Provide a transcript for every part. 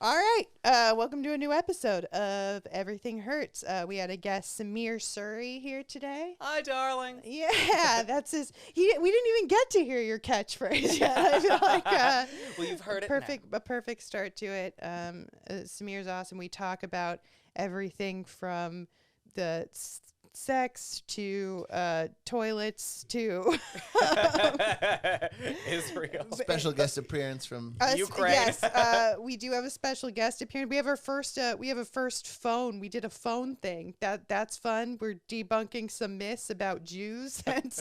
All right. Welcome to a new episode of Everything Hurts. We had a guest, Sameer Suri, here today. Hi, darling. Yeah, that's his. We didn't even get to hear your catchphrase yet. I feel like well, you've heard a perfect start to it. Sameer's awesome. We talk about everything from the sex to toilets to Israel. Special guest appearance from Ukraine. Yes, we do have a special guest appearance. We have our first. We have a first phone. We did a phone thing. That's fun. We're debunking some myths about Jews, and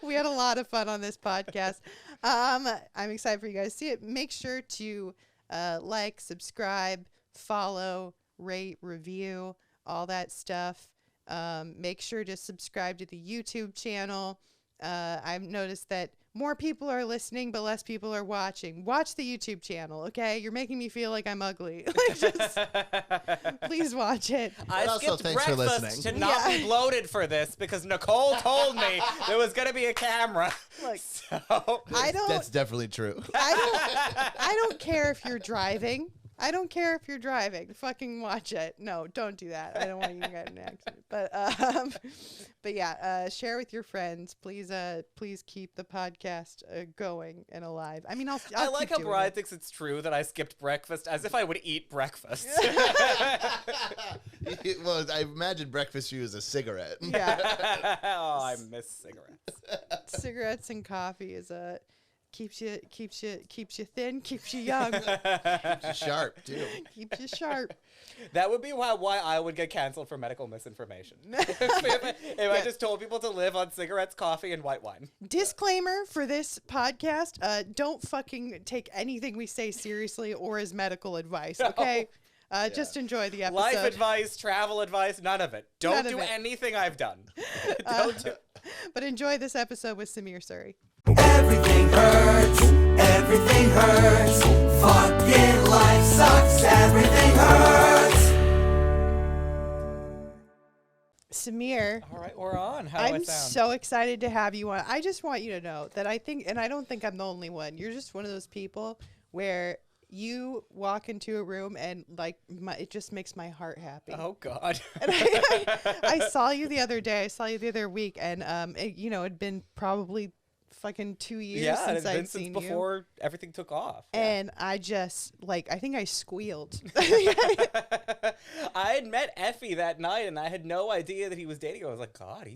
we had a lot of fun on this podcast. I'm excited for you guys to see it. Make sure to like, subscribe, follow, rate, review, all that stuff. Make sure to subscribe to the YouTube channel. I've noticed that more people are listening, but less people are watching. Watch the YouTube channel, okay? You're making me feel like I'm ugly. Please watch it. I also, skipped thanks for breakfast listening. to not be bloated for this because Nicole told me there was going to be a camera. Look, So That's definitely true. I don't care if you're driving. I don't care if you're driving. Fucking watch it. No, don't do that. I don't want you to get in an accident. But yeah, share with your friends. Please keep the podcast going and alive. I mean, I I'll like keep how doing Brian it. thinks it's true that I skipped breakfast as if I would eat breakfast. Well, I imagine breakfast for you is a cigarette. Yeah, Oh, I miss cigarettes. cigarettes and coffee is keeps you thin, keeps you young, It's sharp, too. keeps you sharp. That would be why I would get canceled for medical misinformation. if I just told people to live on cigarettes, coffee, and white wine. Disclaimer for this podcast: don't fucking take anything we say seriously or as medical advice. Okay, just enjoy the episode. Life advice, travel advice, none of it. Don't None of do it. anything I've done. Don't do. But enjoy this episode with Sameer Suri. Everything hurts, everything hurts. Fucking life sucks, everything hurts. Sameer, All right, we're on. How do I'm I sound? so excited to have you on. I just want you to know that I think, and I don't think I'm the only one, you're just one of those people where you walk into a room and like it just makes my heart happy. Oh God. And I saw you the other day. I saw you the other week, and it'd been probably fucking 2 years Yeah, since it's I'd been seen since you. before everything took off. And I just I think I squealed. I had met Effie that night, and I had no idea that he was dating her. I was like, God,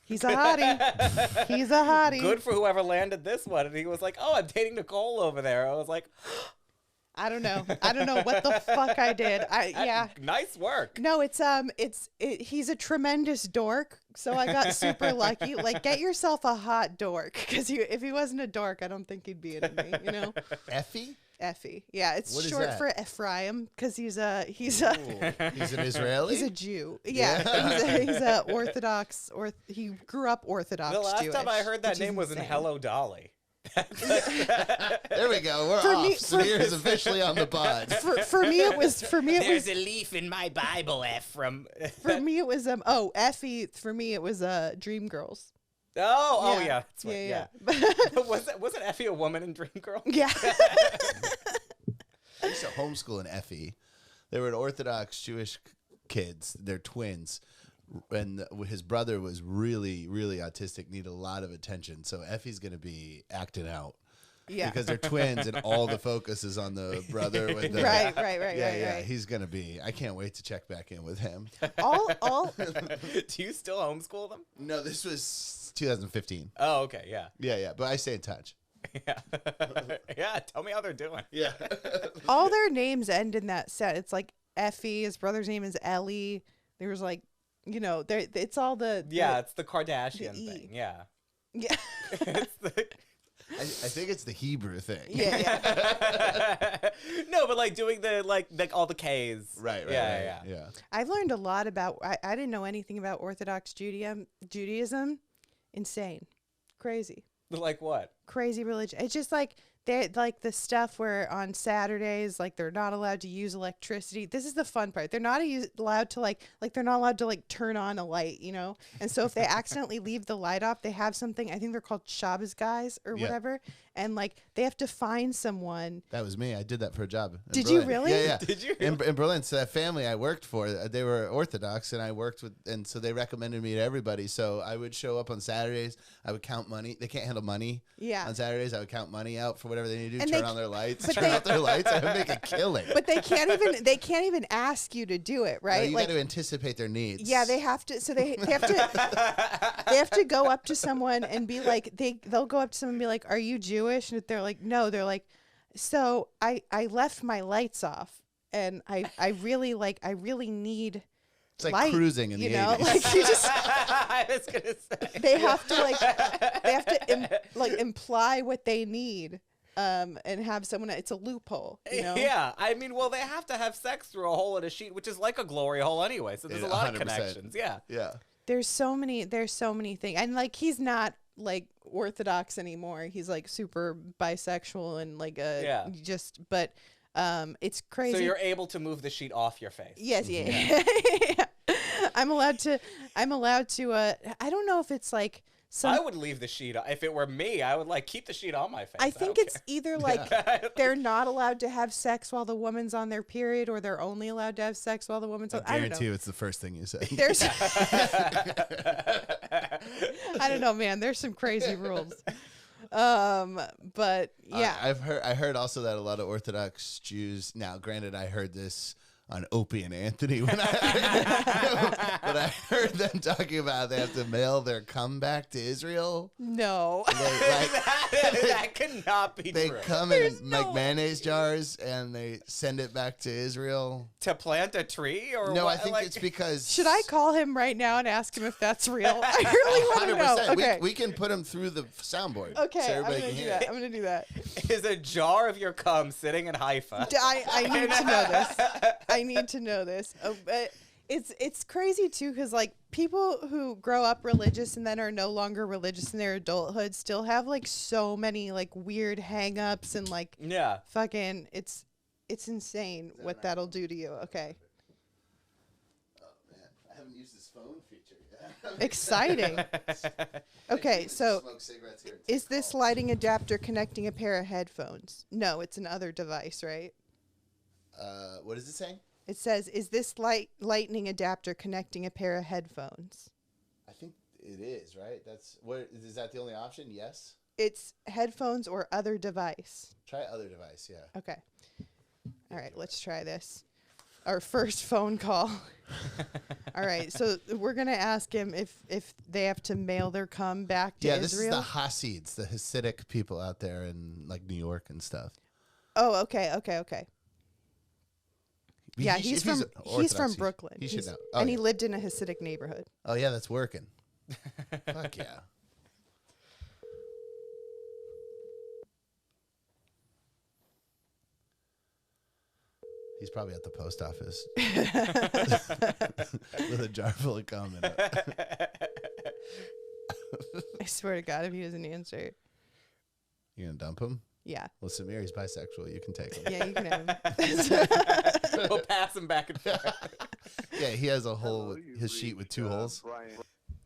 He's a hottie. He's a hottie. good for whoever landed this one. And he was like, oh, I'm dating Nicole over there. I was like, I don't know what the fuck I did. Yeah. Nice work. No, he's a tremendous dork. So I got super lucky. Like, get yourself a hot dork, because if he wasn't a dork, I don't think he'd be into me. You know, Effie? Effie. Yeah, it's What is short that? for Ephraim, because he's Ooh, he's an Israeli? he's a Jew. Yeah, he's a Orthodox. He grew up Orthodox. The last Jewish, time I heard that which is name was in insane. Hello Dolly. There we go. We're For off. me- Sameer is officially on the pod. For me, it was a leaf in my Bible, Ephraim. Effie. For me, it was Dreamgirls. Oh, Yeah. yeah. That's right. Yeah. Wasn't Effie a woman in Dreamgirl? Yeah. I used to homeschool an Effie. They were an Orthodox Jewish kids. They're twins. And his brother was really, really autistic, needed a lot of attention. So Effie's going to be acting out. Yeah. Because they're twins and all the focus is on the brother. With the, Right. Yeah. Right. He's going to be. I can't wait to check back in with him. All Do you still homeschool them? No, this was 2015. Oh, okay. Yeah. Yeah. But I stay in touch. Yeah. Yeah. Tell me how they're doing. Yeah. all their names end in that set. It's like Effie. His brother's name is Ellie. There was like, it's all the Yeah, it's the Kardashian E. thing. Yeah. yeah. It's the... I think it's the Hebrew thing. yeah. No, but like doing the like all the K's. Right. Yeah. I've learned a lot about. I didn't know anything about Orthodox Judaism. Insane, crazy. Like what? Crazy religion. It's just like they like the stuff where on Saturdays, like they're not allowed to use electricity. This is the fun part. They're not allowed to like they're not allowed to like turn on a light, you know? And so if they accidentally leave the light off, they have something, I think they're called Shabbos guys or whatever. And like they have to find someone. That was me. I did that for a job. Did Berlin. you really? Yeah, yeah. Did you? In Berlin, so that family I worked for, they were Orthodox, and I worked with, and so they recommended me to everybody. So I would show up on Saturdays. I would count money. They can't handle money. Yeah. On Saturdays, I would count money out for whatever they need to do. And Turn on their lights. Turn out their lights. I would make a killing. But they can't even ask you to do it, right? No, you got to anticipate their needs. Yeah, they have to. So they have to. They have to go up to someone and be like, they'll go up to someone and be like, "Are you Jewish?" And if they're like, "No," they're like, "So I left my lights off, and I really need." It's like light, cruising in the 80s. Like you just. I was gonna say. They have to imply what they need. And have someone. It's a loophole, you know. Yeah, I mean, well, they have to have sex through a hole in a sheet, which is like a glory hole anyway. So there's a lot of 100%. connections. Yeah. Yeah. There's so many things, and like he's not like Orthodox anymore. He's like super bisexual and like but it's crazy. So you're able to move the sheet off your face. Yes, yeah. I'm allowed to. I don't know if it's like. I would leave the sheet. If it were me, I would like keep the sheet on my face. I think it's either like they're not allowed to have sex while the woman's on their period, or they're only allowed to have sex while the woman's on. I guarantee you, it's the first thing you say. There's. I don't know, man. There's some crazy rules. But yeah, I heard also that a lot of Orthodox Jews. Now, granted, I heard this on Opie and Anthony when but I heard them talking about they have to mail their comeback to Israel. No, that cannot be they true. come in like mayonnaise jars and they send it back to Israel to plant a tree, or no? what? I think it's because. Should I call him right now and ask him if that's real? I really want to know. Okay, we can put him through the soundboard. Okay, so I'm everybody gonna can do hear that. it. I'm gonna do that. Is a jar of your cum sitting in Haifa? I need to know this. I need to know this. But it's crazy too, because like people who grow up religious and then are no longer religious in their adulthood still have like so many like weird hang-ups and like fucking it's insane what that'll do to you. Okay. Oh man, I haven't used this phone feature yet. Exciting. Okay, so Smoke cigarettes here and is take this calls. lighting adapter connecting a pair of headphones? No, it's another device, right? What is it saying? It says, is this lightning adapter connecting a pair of headphones? I think it is, right? That's what is that the only option? Yes. It's headphones or other device. Try other device, yeah. Okay. All right, let's try this. Our first phone call. All right, so we're going to ask him if they have to mail their cum back to Israel. Yeah, this is the Hasids, the Hasidic people out there in like New York and stuff. Oh, okay. Yeah, he's from Orthodox, Brooklyn. He should know. And he lived in a Hasidic neighborhood. Oh yeah, that's working. Fuck yeah. He's probably at the post office with a jar full of cum in it. I swear to God, if he doesn't answer. You gonna dump him? Yeah. Well, Sameer, he's bisexual. You can take him. Yeah, you can have him. We'll pass him back and forth. Yeah, he has a hole, his sheet with 2 holes.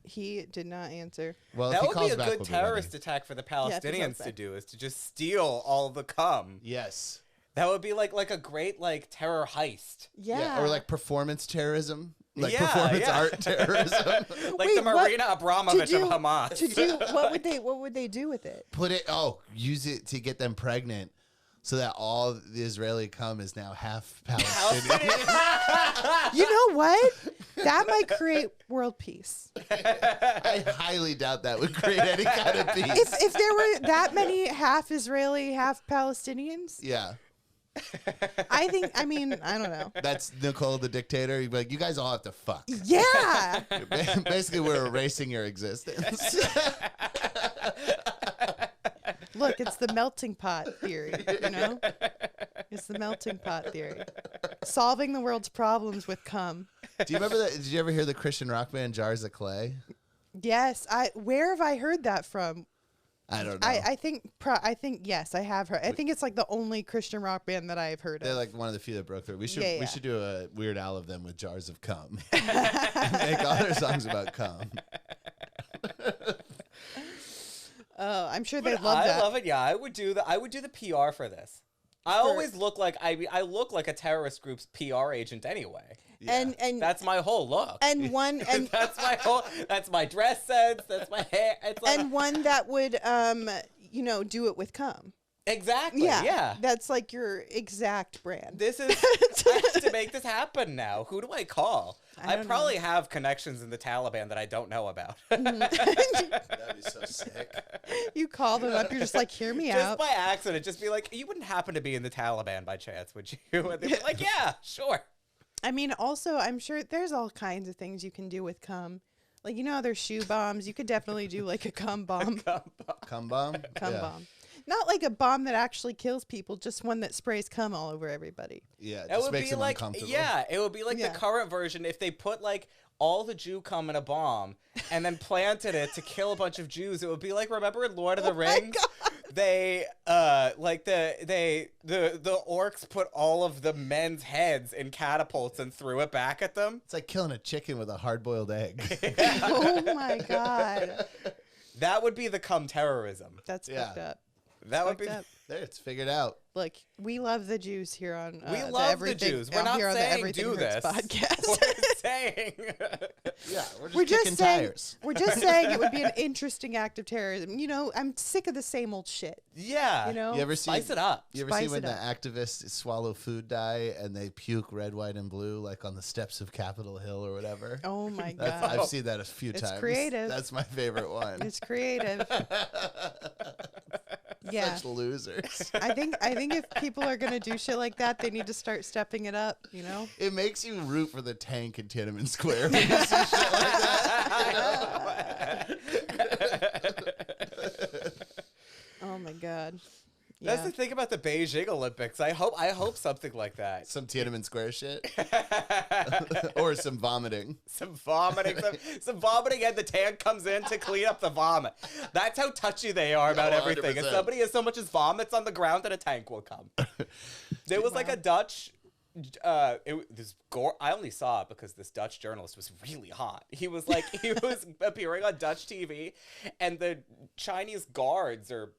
He did not answer. Well, That if he would calls be a back, good we'll be terrorist ready. attack for the if he calls Palestinians to back. do, is to just steal all the cum. Yes. That would be like a great like terror heist. Yeah. Or like performance terrorism. Like Yeah, performance yeah. art terrorism. Like Wait, the what- Marina Abramovich of Hamas. To do what would they do with it? Use it to get them pregnant so that all the Israeli cum is now half Palestinian. You know what? That might create world peace. I highly doubt that would create any kind of peace. If there were that many half Israeli, half Palestinians, Yeah. I don't know. That's Nicole the dictator. You'd be like, you guys all have to fuck. Yeah. Basically, we're erasing your existence. Look, it's the melting pot theory, you know? It's the melting pot theory. Solving the world's problems with cum. Do you remember that? Did you ever hear the Christian rock band Jars of Clay? Yes. Where have I heard that from? I don't know. I think yes, I have heard. I think it's like the only Christian rock band that I've heard They're of. like one of the few that broke through. We should Yeah. we should do a Weird Al of them with jars of cum. Make all their songs about cum. Oh, I'm sure But they'd love I that. love it. Yeah, I would do the PR for this. I always look like I look like a terrorist group's PR agent anyway. Yeah. And That's my whole look. and one and that's my dress sense. That's my hair. It's like, and one that would do it with cum. exactly. Yeah, Yeah. That's like your exact brand. This is I have to make this happen now. Who do I call? I I don't probably have connections in the Taliban that I don't know about. That'd be so sick. You call them up. You're just like, hear me Just out. by accident, just be like, you wouldn't happen to be in the Taliban by chance, would you? And they'd be like, yeah, sure. I mean, also, I'm sure there's all kinds of things you can do with cum. Like, there's shoe bombs. You could definitely do like a cum bomb. Cum bomb? Cum Yeah. bomb. Not like a bomb that actually kills people, just one that sprays cum all over everybody. Yeah, it It just would makes be them like, uncomfortable. yeah, it would be like Yeah. the current version if they put like all the Jew cum in a bomb and then planted it to kill a bunch of Jews. It would be like, remember in Lord of the Rings? They like the orcs put all of the men's heads in catapults and threw it back at them. It's like killing a chicken with a hard-boiled egg. Oh my God. That would be the cum terrorism. That's Yeah. fucked up. That would Fucked be. up. There, it's figured out. Look, we love the Jews here on We the love the Everything, Jews. We're not here on the saying Everything do Hurts this. podcast. We're saying. Yeah, we're We're just just kicking saying. tires. We're just saying it would be an interesting act of terrorism. I'm sick of the same old shit. Yeah. You ever see? Spice it up. You ever see Spice when it the up. activists swallow food dye and they puke red, white, and blue, like on the steps of Capitol Hill or whatever? Oh my That's, God. I've seen that a few It's times. creative. That's my favorite one. It's creative. Yeah. Such losers. I think if people are gonna do shit like that, they need to start stepping it up. It makes you root for the tank in Tiananmen Square when you see shit like that. Oh my God. That's Yeah. the thing about the Beijing Olympics. I hope something like that. Some Tiananmen Square shit. Or some vomiting. Some vomiting, some vomiting, and the tank comes in to clean up the vomit. That's how touchy they are about Oh, everything. If 100%. somebody as so much as vomits on the ground, then a tank will come. There was like a Dutch. I only saw it because this Dutch journalist was really hot. He was appearing on Dutch TV, and the Chinese guards or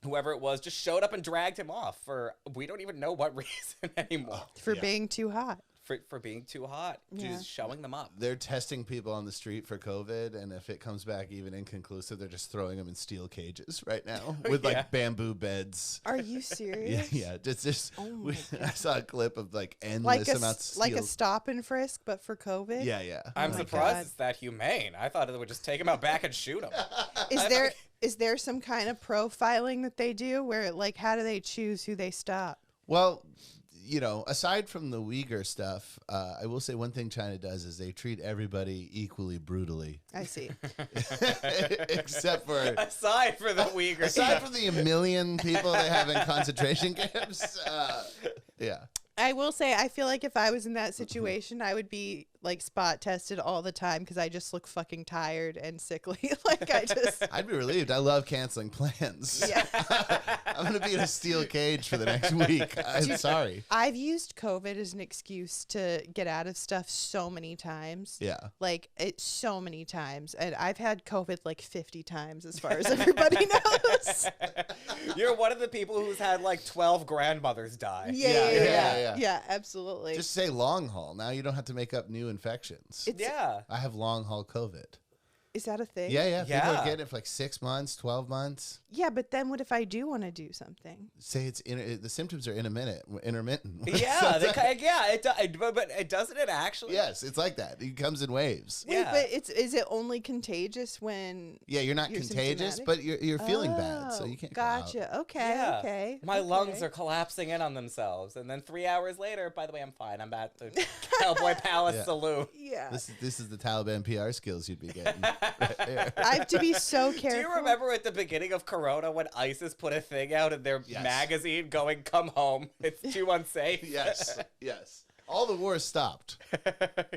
whoever it was just showed up and dragged him off for we don't even know what reason anymore. For being too hot. For being too hot. Yeah. Just showing them up. They're testing people on the street for COVID, and if it comes back even inconclusive, they're just throwing them in steel cages right now with Yeah. like bamboo beds. Are you Yeah, serious? yeah. Just Oh my I saw a clip of like endless amounts of Like a steel. stop and frisk, but for COVID. Yeah, yeah. I'm my surprised God. it's that humane. I thought it would just take him out back and shoot him. Is there some kind of profiling that they do where how do they choose who they stop? Well, aside from the Uyghur stuff, I will say one thing China does is they treat everybody equally brutally, I see. except for Aside for the Uyghurs. aside from the 1 million people they have in concentration camps. Yeah. I will say, I feel like if I was in that situation, I would be spot tested all the time because I just look fucking tired and sickly. I'd be relieved. I love canceling plans. Yeah. I'm going to be in a steel cage for the next week. I'm sorry. I've used COVID as an excuse to get out of stuff so many times. Yeah. So many times. And I've had COVID 50 times as far as everybody knows. You're one of the people who's had 12 grandmothers die. Yeah, absolutely. Just say long haul. Now you don't have to make up new infections. Yeah. I have long haul COVID. Is that a thing? Yeah. People Yeah. are getting it for 6 months, 12 months. Yeah, but then what if I do want to do something? Say the symptoms are intermittent. Yeah, but it doesn't it actually? Yes, it's like that. It comes in waves. Wait, Yeah. but is it only contagious when Yeah, you're not You're contagious, symptomatic? but you're feeling bad, so Oh, you can't go out. Gotcha. Okay. Yeah. Okay. My okay. lungs are collapsing in on themselves, and then 3 hours later, by the way, I'm fine. I'm at the Cowboy Palace Yeah. Saloon. Yeah. This is the Taliban PR skills you'd be getting. Right there. I have to be so careful. Do you remember at the beginning of Corona when ISIS put a thing out in their Yes. magazine going, "Come home, it's too unsafe"? Yes. All the wars stopped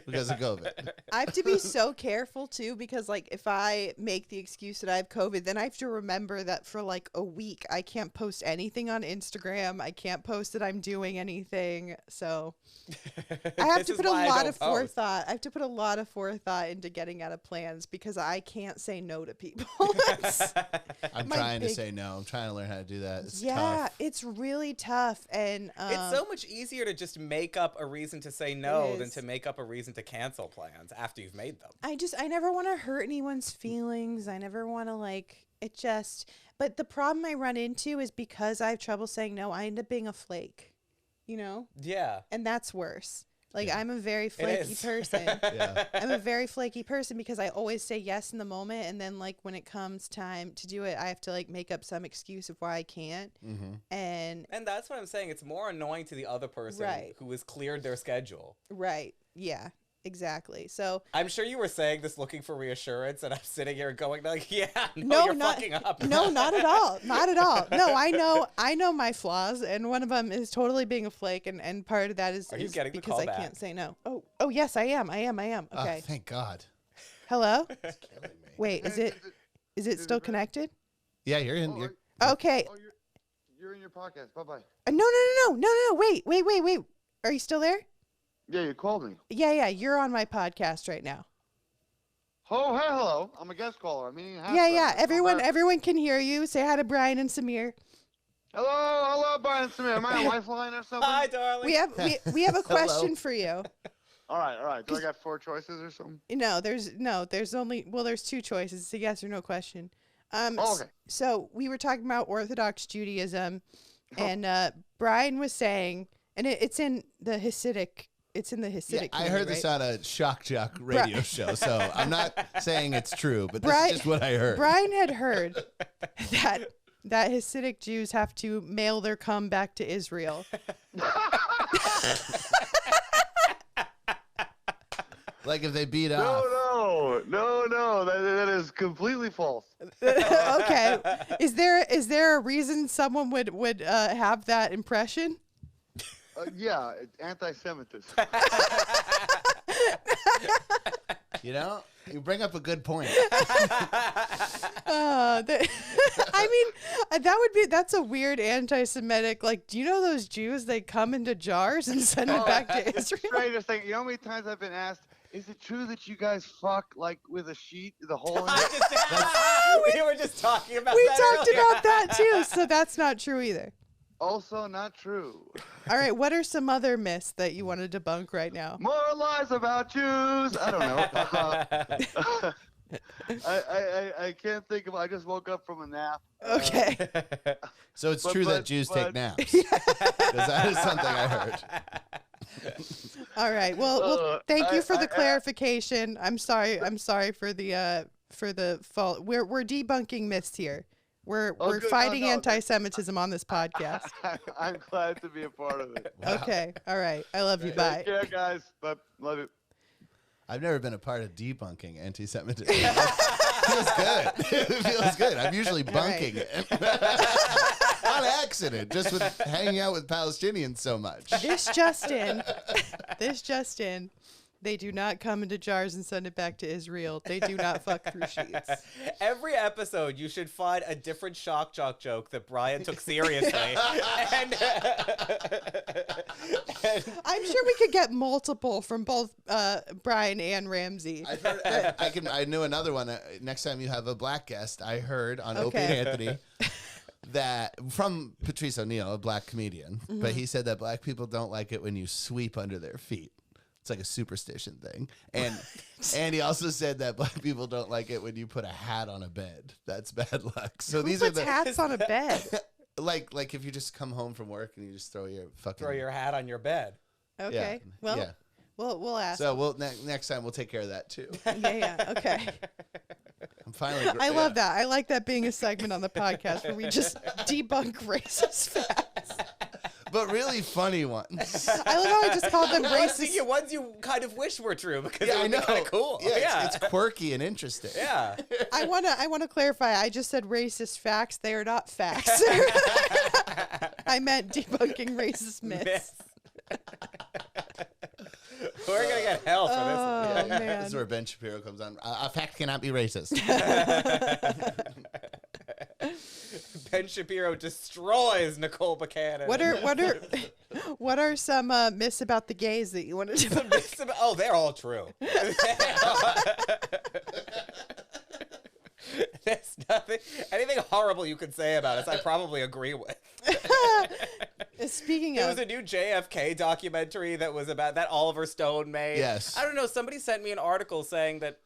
because of COVID. I have to be so careful too, because like if I make the excuse that I have COVID, then I have to remember that for like a week I can't post anything on Instagram. I can't post that I'm doing anything. So I have to put a lot of forethought. I have to put a lot of forethought into getting out of plans because I can't say no to people. I'm trying to say no. I'm trying to learn how to do that. It's tough. It's really tough, and it's so much easier to just make up a reason to say no than to make up a reason to cancel plans after you've made them. I never want to hurt anyone's feelings. I never want to but the problem I run into is because I have trouble saying no, I end up being a flake, you know? Yeah. And that's worse. Like, I'm a very flaky person. I'm a very flaky person because I always say yes in the moment. And then, like, when it comes time to do it, I have to, like, make up some excuse of why I can't. And that's what I'm saying. It's more annoying to the other person who has cleared their schedule. Right. Yeah. Exactly. So I'm sure you were saying this looking for reassurance, and I'm sitting here going like, "Yeah, no, you're fucking up." No, not at all. Not at all. No, I know my flaws, and one of them is totally being a flake, and part of that is because I can't say no. Oh, yes, I am. Okay. Oh, thank God. Hello. It's killing me. Wait, is it still connected? Yeah, you're in. Okay. Oh, you're in your podcast. Bye bye. No. Wait. Are you still there? Yeah, you called me. Yeah. You're on my podcast right now. Oh, hey, hello. I'm a guest caller. I'm eating half. Yeah. Everyone can hear you. Say hi to Brian and Sameer. Hello, Brian and Sameer. Am I a lifeline or something? Hi, darling. We have a question for you. All right. Do I got 4 choices or something? No, there's 2 choices. It's a yes or no question. Okay. So we were talking about Orthodox Judaism, and Brian was saying, and it's in the Hasidic. It's in the Hasidic. I heard this on a Shock Jock radio show, so I'm not saying it's true, but this is just what I heard. Brian had heard that Hasidic Jews have to mail their cum back to Israel. Like if they beat off. No. That is completely false. Okay. Is there a reason someone would have that impression? Yeah, it's anti-Semitism. You know, you bring up a good point. That's a weird anti-Semitic. Like, do you know those Jews? They come into jars and send it back to Israel. It's the strangest thing. You know how many times I've been asked, is it true that you guys fuck like with a sheet, the hole in it? We were just talking about We that talked earlier. about that too, so that's not true either. Also not true. All right, what are some other myths that you want to debunk right now? More lies about Jews. I don't know. I can't think of. I just woke up from a nap. Okay. So it's true that Jews take naps. Because that is something I heard. All right. Well, thank you for the clarification. I'm sorry for the fault. We're debunking myths here. We're fighting anti-Semitism on this podcast. I'm glad to be a part of it. Wow. Okay. All right. I love you. Bye. Take care, guys. Bye. Love you. I've never been a part of debunking anti-Semitism. It feels good. It feels good. I'm usually bunking it. On accident, just with hanging out with Palestinians so much. This just in. They do not come into jars and send it back to Israel. They do not fuck through sheets. Every episode, you should find a different shock jock joke that Brian took seriously. and I'm sure we could get multiple from both Brian and Ramsey. I've heard, I knew another one. Next time you have a black guest, I heard on Opie and Anthony that from Patrice O'Neill, a black comedian, but he said that black people don't like it when you sweep under their feet. It's like a superstition thing. And he also said that black people don't like it when you put a hat on a bed. That's bad luck. So Who these puts are the hats on a bed? like if you just come home from work and you just throw your hat on your bed. Okay. Yeah, well, yeah. we'll ask. So next time we'll take care of that too. Yeah. Okay. I'm finally. I love that. I like that being a segment on the podcast where we just debunk racist facts. But really funny ones. I love how I just called them racist. Ones you kind of wish were true because I know. Kind of cool. Yeah, it's quirky and interesting. Yeah. I wanna clarify. I just said racist facts. They are not facts. I meant debunking racist myths. We're gonna get hell for this. Oh, man. This is where Ben Shapiro comes on. A fact cannot be racist. Ben Shapiro destroys Nicole Buchanan. What are some myths about the gays that you wanted to? Oh, they're all true. There's anything horrible you could say about us, I probably agree with. Speaking There of, was a new JFK documentary that was about that Oliver Stone made. Yes. I don't know. Somebody sent me an article saying that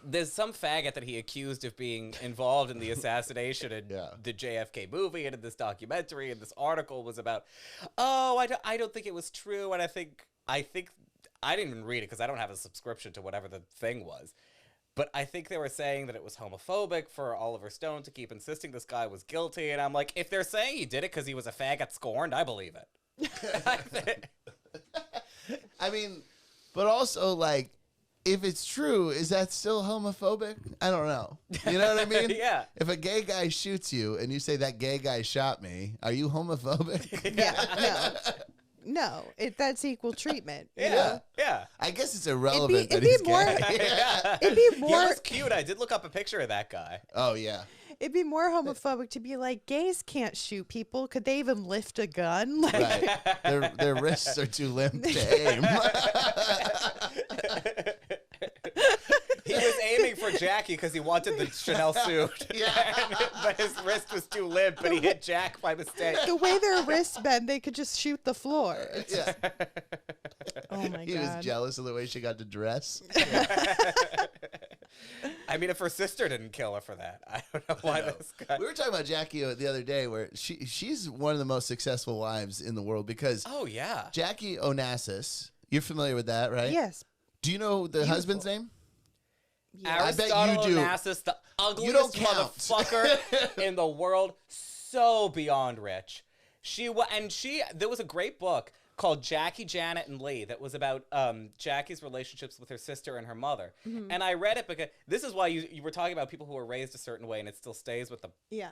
there's some faggot that he accused of being involved in the assassination in the JFK movie and in this documentary. And this article was about, I don't think it was true. And I think I didn't even read it because I don't have a subscription to whatever the thing was. But I think they were saying that it was homophobic for Oliver Stone to keep insisting this guy was guilty. And I'm like, if they're saying he did it because he was a faggot scorned, I believe it. I mean, but also, like, if it's true, is that still homophobic? I don't know. You know what I mean? Yeah. If a gay guy shoots you and you say that gay guy shot me, are you homophobic? yeah, no, that's equal treatment. You know? Yeah. Yeah. I guess it's irrelevant It'd that be he's more- gay. It'd be He more. was cute. I did look up a picture of that guy. Oh, yeah. It'd be more homophobic to be like, gays can't shoot people. Could they even lift a gun? Like, Right. Their wrists are too limp to aim. He was aiming for Jackie because he wanted the Chanel suit. But his wrist was too limp and he hit Jack by mistake. the way their wrists bend, they could just shoot the floor. It's Yeah. oh my He god. was jealous of the way she got to dress. I mean, if her sister didn't kill her for that, I don't know why this guy. We were talking about Jackie the other day, where she's one of the most successful wives in the world because Oh, yeah. Jackie Onassis, you're familiar with that, right? Yes. Do you know the husband's name? Yeah. I bet you Aristotle do. Onassis, the You don't ugliest count. motherfucker in the world, so beyond rich. There was a great book called Jackie, Janet, and Lee that was about Jackie's relationships with her sister and her mother. Mm-hmm. And I read it because this is why you were talking about people who were raised a certain way and it still stays with them. Yeah.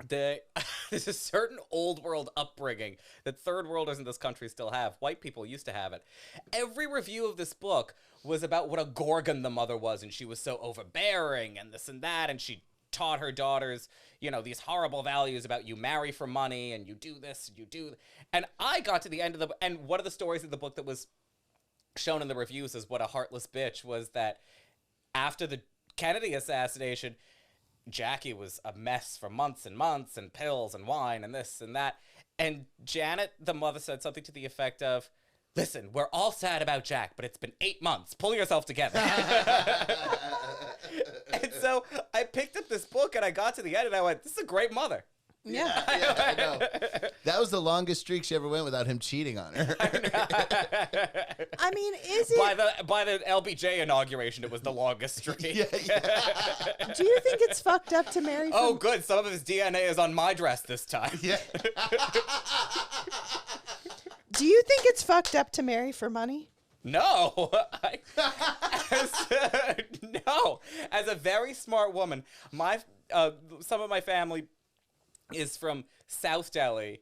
There's a certain old world upbringing that third worlders in this country still have. White people used to have it. Every review of this book was about what a gorgon the mother was, and she was so overbearing and this and that, and she taught her daughters, these horrible values about you marry for money and you do this and you do. And I got to the end of and one of the stories of the book that was shown in the reviews as what a heartless bitch was that after the Kennedy assassination, Jackie was a mess for months and months and pills and wine and this and that. And Janet, the mother, said something to the effect of, listen, we're all sad about Jack, but it's been 8 months. Pull yourself together. And so I picked up this book and I got to the end and I went, this is a great mother. Yeah. I know. That was the longest streak she ever went without him cheating on her. I mean, is it? By the LBJ inauguration, it was the longest streak. Do you think it's fucked up to marry? Oh, from- good. Some of his DNA is on my dress this time. Yeah. Do you think it's fucked up to marry for money? No. No. As a very smart woman, some of my family is from South Delhi,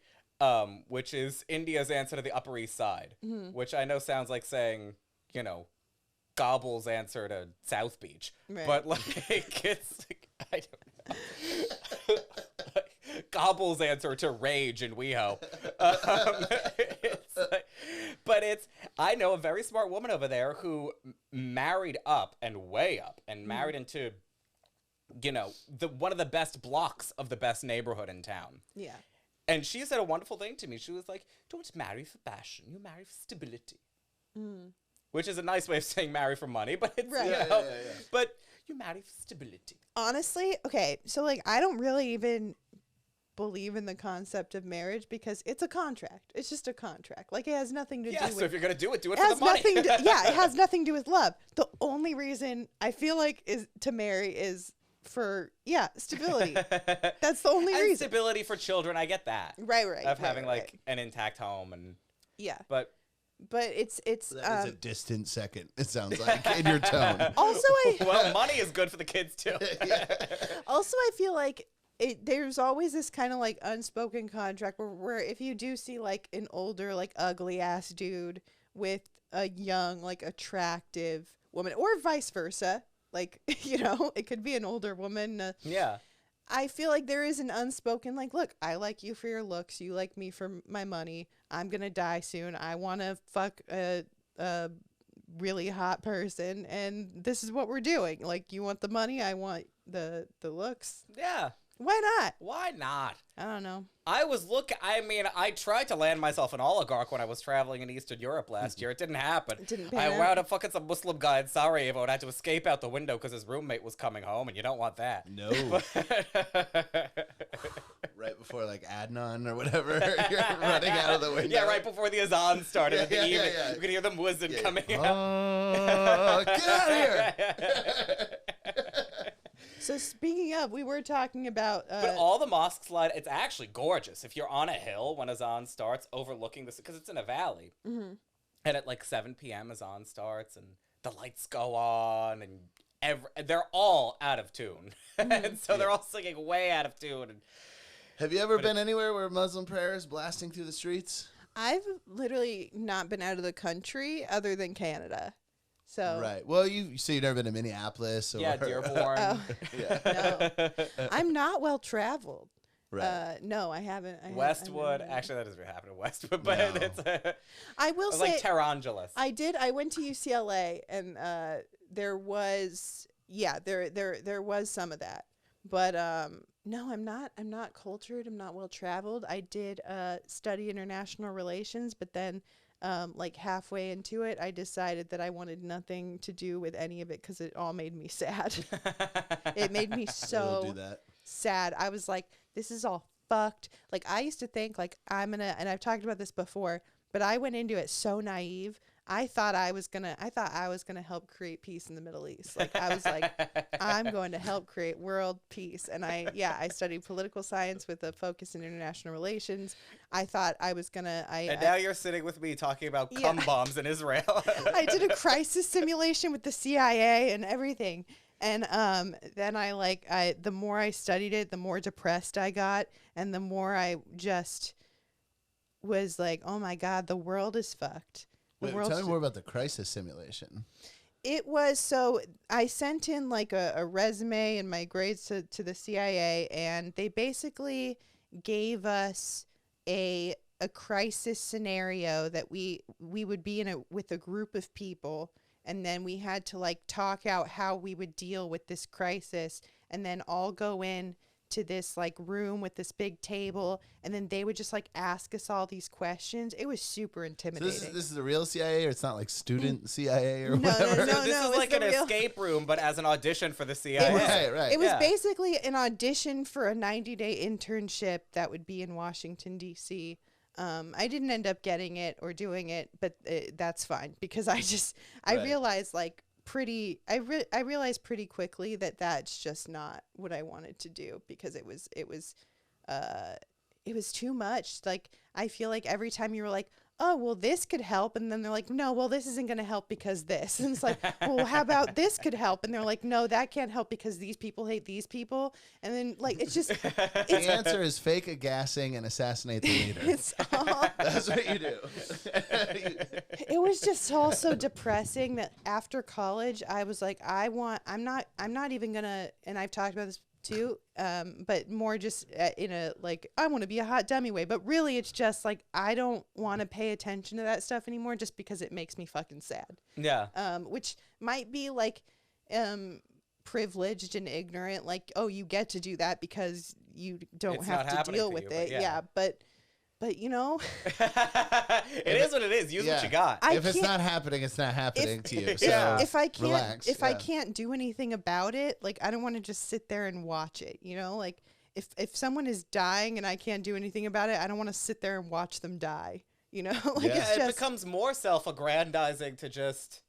which is India's answer to the Upper East Side, which I know sounds like saying, Gobble's answer to South Beach. Right. But, it's, I don't know. Gobble's answer to Rage in WeHo. I know a very smart woman over there who married up and way up and married into, one of the best blocks of the best neighborhood in town. Yeah. And she said a wonderful thing to me. She was like, don't marry for passion. You marry for stability. Which is a nice way of saying marry for money, but it's, Right. But you marry for stability. Honestly, okay, so I don't really even believe in the concept of marriage because it's a contract. It's just a contract. It has nothing to do with. So if you're gonna do it It for has the money. nothing. It has nothing to do with love. The only reason I feel like is to marry is for stability. That's the only And reason. stability for children, I get that. Right. Of having an intact home and but it's That was a distant second, it sounds like, in your tone. also well, money is good for the kids too. Also, I feel like there's always this kind of unspoken contract where if you do see an older ugly ass dude with a young, like attractive woman, or vice versa. Like, you know, it could be an older woman. Yeah. I feel like there is an unspoken, like, look, I like you for your looks. You like me for my money. I'm going to die soon. I want to fuck a really hot person. And this is what we're doing. Like, you want the money. I want the looks. Yeah. Why not? Why not? I don't know. I tried to land myself an oligarch when I was traveling in Eastern Europe last year. It didn't happen. It didn't pan I out. wound up fucking some Muslim guy in Sarajevo and had to escape out the window because his roommate was coming home, and you don't want that. No. Right before like Adnan or whatever, you're running out of the window. Yeah, right before the azan started in the Yeah, evening. yeah. You could hear the muezzin coming out. Oh, get out of here! So speaking of, we were talking about. But all the mosques line, it's actually gorgeous. If you're on a hill when azan starts, overlooking this, because it's in a valley, and at like 7 p.m. azan starts, and the lights go on, and they're all out of tune, and so they're all singing way out of tune. And Have you ever been anywhere where Muslim prayers blasting through the streets? I've literally not been out of the country other than Canada. So Right. Well, you've never been to Minneapolis or yeah, Dearborn. Oh. Yeah. No, I'm not well traveled. Right. No, I haven't. Westwood. Actually, that doesn't happen in Westwood, but No. it's I will it's say like Terrangelis. I went to UCLA, and there was there was some of that, but no, I'm not cultured. I'm not well traveled. I did study international relations, but then like halfway into it, I decided that I wanted nothing to do with any of it because it all made me sad. It made me We'll so do that. sad. I was like, this is all fucked. Like, I used to think like and I've talked about this before, but I went into it so naive. I thought I was gonna help create peace in the Middle East. Like, I was like, I'm going to help create world peace. And I studied political science with a focus in international relations. I thought I was gonna. And now you're sitting with me talking about cum Yeah. bombs in Israel. I did a crisis simulation with the CIA and everything. And then the more I studied it, the more depressed I got, and the more I just was like, oh my God, the world is fucked. Wait, tell me more about the crisis simulation. It was, so I sent in like a resume and my grades to the CIA, and they basically gave us a crisis scenario that we would be with a group of people, and then we had to like talk out how we would deal with this crisis, and then all go in to this like room with this big table, and then they would just like ask us all these questions. It was super So intimidating. this is a real CIA, or it's not like student CIA or No, whatever? no, This is it's like the an real- escape room, but as an audition for the CIA. Right. It was Yeah. basically an audition for a 90-day internship that would be in Washington, D.C. I didn't end up getting it or doing it, but that's fine, because I Right. realized like I realized pretty quickly that that's just not what I wanted to do, because it was too much. Like, I feel like every time you were like, oh, well, this could help, and then they're like, no, well, this isn't going to help because this. And it's like, well, how about this could help? And they're like, no, that can't help because these people hate these people. And then, like, it's just, The answer is fake a gassing and assassinate the leader. it's all, That's what you do. it was just all so depressing that after college, I was like, I'm not even going to, and I've talked about this too, but more just in a like, I want to be a hot dummy way, but really it's just like, I don't want to pay attention to that stuff anymore just because it makes me fucking sad. Yeah. Which might be like privileged and ignorant, like, oh, you get to do that because you don't It's have not to happening deal for with you, but it. yeah. Yeah, but you know, It is what it is. Use what Yeah. you got. I If it's can't- not happening, it's not happening to you. So Yeah. if I can't relax. I Yeah. can't do anything about it, like, I don't want to just sit there and watch it, you know? Like, if someone is dying and I can't do anything about it, I don't want to sit there and watch them die, you know? Like, Yeah. it's It just becomes more self-aggrandizing to just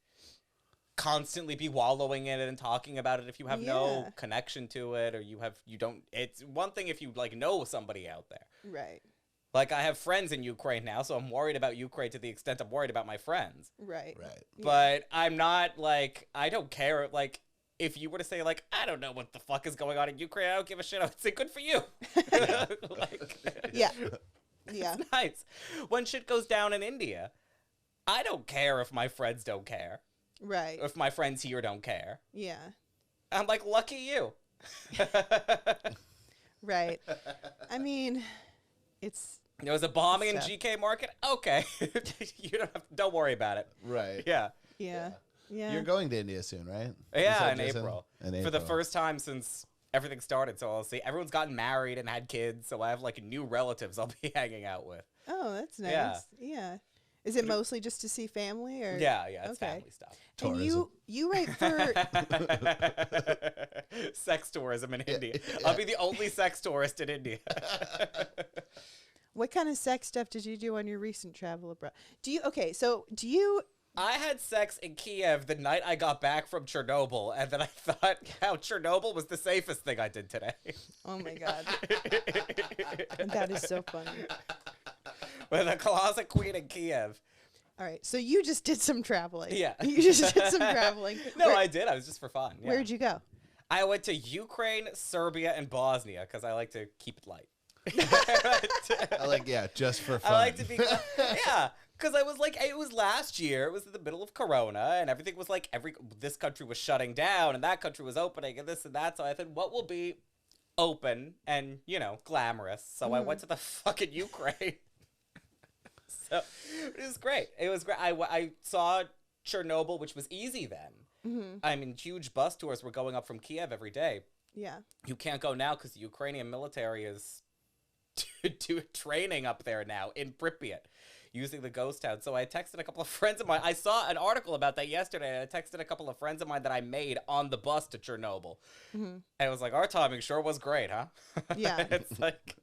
constantly be wallowing in it and talking about it if you have no Yeah. connection to it, or you don't. It's one thing if you like know somebody out there. right. Like, I have friends in Ukraine now, so I'm worried about Ukraine to the extent I'm worried about my friends. Right. Right. But I'm not, like, I don't care. Like, if you were to say, like, I don't know what the fuck is going on in Ukraine, I don't give a shit, I would say, good for you. Like, Yeah. Yeah. it's nice. When shit goes down in India, I don't care if my friends don't care. Right. If my friends here don't care. Yeah. I'm like, lucky you. Right. I mean, it's... There was a bombing in Stuff. GK Market? Okay. You don't worry about it. Right. Yeah. Yeah. Yeah. You're going to India soon, right? You Yeah, said, in Jason? April. In For the April. first time since everything started. So I'll see. Everyone's gotten married and had kids, so I have like new relatives I'll be hanging out with. Oh, that's nice. Yeah. Yeah. Is it mostly just to see family, or? Yeah, it's Okay. family stuff. And you write for... Sex tourism in India. I'll be the only sex tourist in India. What kind of sex stuff did you do on your recent travel abroad? Do you... I had sex in Kiev the night I got back from Chernobyl, and then I thought how Chernobyl was the safest thing I did today. Oh my God. That is so funny. With a closet queen in Kiev. All right. So you just did some traveling. Yeah. You just did some traveling. No, I did. I was just for fun. Yeah. Where'd you go? I went to Ukraine, Serbia, and Bosnia because I like to keep it light. I like, just for fun. I like to be, yeah, because I was like, it was last year. It was in the middle of Corona, and everything was like, this country was shutting down, and that country was opening, and this and that. So I thought, what will be open and glamorous? So I went to the fucking Ukraine. So it was great. It was great. I saw Chernobyl, which was easy then. I mean, huge bus tours were going up from Kiev every day. Yeah. You can't go now because the Ukrainian military is doing training up there now in Pripyat using the ghost town. So I texted a couple of friends of mine. I saw an article about that yesterday, and I texted a couple of friends of mine that I made on the bus to Chernobyl. And it was like, our timing sure was great, huh? Yeah. It's like,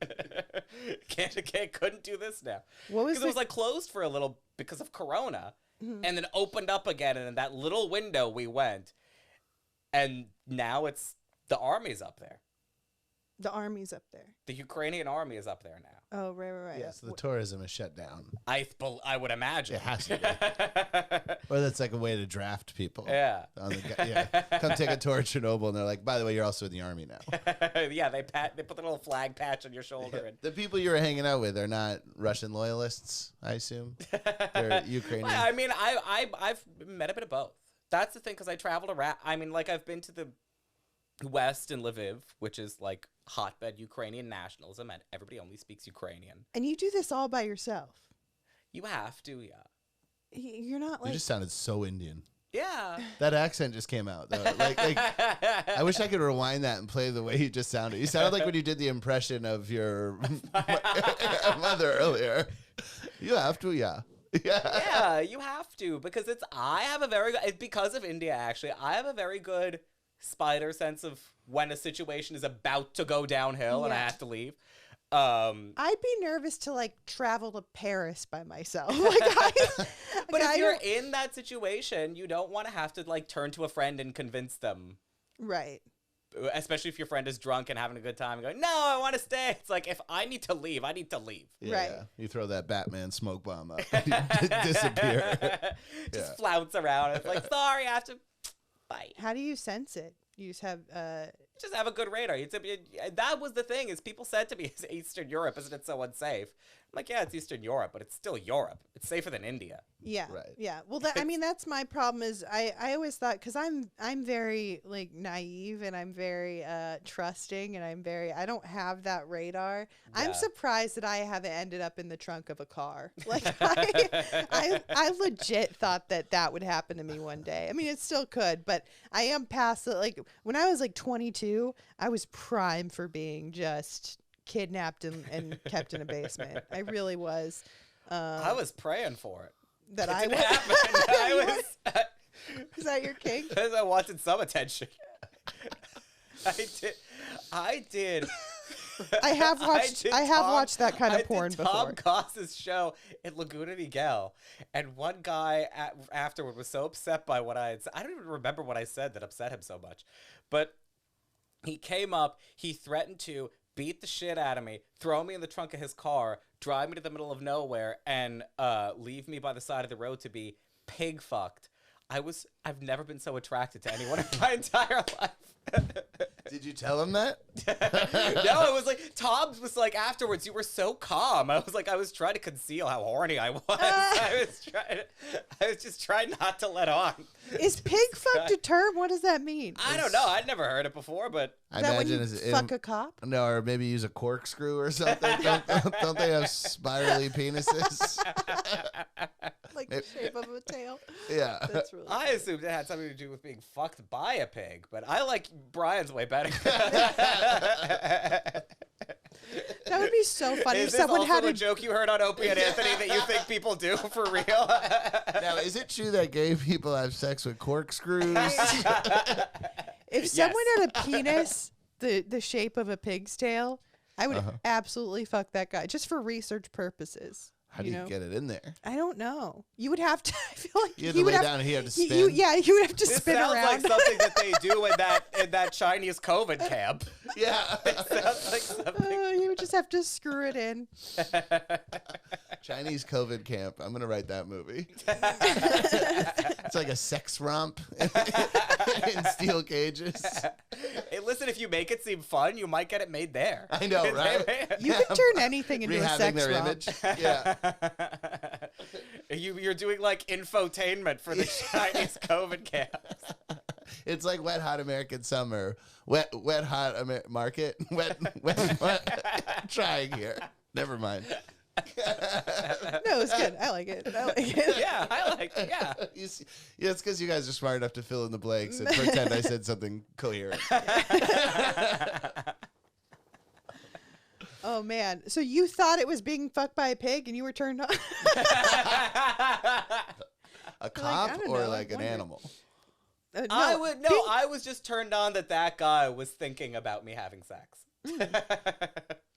couldn't do this now. What was Because it was like closed for a little because of Corona, and then opened up again, and in that little window we went, and now it's the army's up there. The army's up there. The Ukrainian army is up there now. Oh, right. Yeah, so the tourism is shut down. I would imagine. It has to be. Or that's like a way to draft people. Yeah. Come take a tour of Chernobyl, and they're like, by the way, you're also in the army now. Yeah, they put the little flag patch on your shoulder. And... The people you were hanging out with are not Russian loyalists, I assume. They're Ukrainian. Well, I mean, I've met a bit of both. That's the thing, because I traveled around. I mean, like, I've been to the West in Lviv, which is like hotbed Ukrainian nationalism, and everybody only speaks Ukrainian. And you do this all by yourself. You have to, yeah. You're not You like... just sounded so Indian. Yeah. That accent just came out. Though. Like, I wish I could rewind that and play the way you just sounded. You sounded like when you did the impression of your mother earlier. You have to, yeah. Yeah, you have to, because because of India, actually, I have a very good spider sense of when a situation is about to go downhill and I have to leave. I'd be nervous to like travel to Paris by myself. But if you're in that situation, you don't want to have to like turn to a friend and convince them. Right. Especially if your friend is drunk and having a good time and going, no, I want to stay. It's like, if I need to leave, I need to leave. Yeah, Right. You throw that Batman smoke bomb up. You disappear. Just flounce around. It's like, sorry, I have to. Bye. How do you sense it? You just have Just have a good radar. That was the thing, is people said to me, is Eastern Europe, isn't it so unsafe? I'm like, yeah, it's Eastern Europe, but it's still Europe. It's safer than India. Yeah. Right. Yeah. Well, I mean, that's my problem is I always thought, because I'm very like naive and I'm very trusting and I don't have that radar. Yeah. I'm surprised that I haven't ended up in the trunk of a car. Like I legit thought that would happen to me one day. I mean, it still could, but I am past it. Like when I was like 22, I was prime for being just kidnapped and kept in a basement. I really was. I was praying for it. That It I didn't was. happen. Is that your kink? Because I wanted some attention. I did. I have watched that kind of porn before. Tom Goss's show in Laguna Niguel, and one guy afterward was so upset by what I had said. I don't even remember what I said that upset him so much, but he came up. He threatened to beat the shit out of me, throw me in the trunk of his car, drive me to the middle of nowhere, and leave me by the side of the road to be pig fucked. I've never been so attracted to anyone in my entire life. Did you tell him that? No, it was like Tom was like afterwards. You were so calm. I was trying to conceal how horny I was. I was just trying not to let on. Is pig fucked a term? What does that mean? I don't know. I'd never heard it before, but I Is that when imagine you fuck a cop? No, or maybe use a corkscrew or something. Don't they have spirally penises? Like the shape of a tail. Yeah. That's really I assumed it had something to do with being fucked by a pig. But I like Brian's way better. That would be so funny Is if this someone also had a joke you heard on Opie and Anthony that you think people do for real? Now, is it true that gay people have sex with corkscrews? If someone had a penis the shape of a pig's tail, I would absolutely fuck that guy just for research purposes. How do you get it in there? I don't know. You would have to. I feel like You have to lay down and he had to spin. You would have to This spin sounds around. like something that they do in that Chinese COVID camp. Yeah. Sounds like something. You would just have to screw it in. Chinese COVID camp. I'm going to write that movie. It's like a sex romp in steel cages. Hey, listen, if you make it seem fun, you might get it made there. I know, right? You can turn anything into a Rehabbing sex their romp. image. Yeah. You're doing like infotainment for the Chinese COVID camps. It's like Wet Hot American Summer. Wet Hot Market. Wet. Trying here. Never mind. No, it's good. I like it. Yeah, I like it. Yeah. Yeah, it's because you guys are smart enough to fill in the blanks and pretend I said something coherent. Oh man! So you thought it was being fucked by a pig, and you were turned on? A cop don't or know, like I an wonder. animal? No, I was just turned on that guy was thinking about me having sex.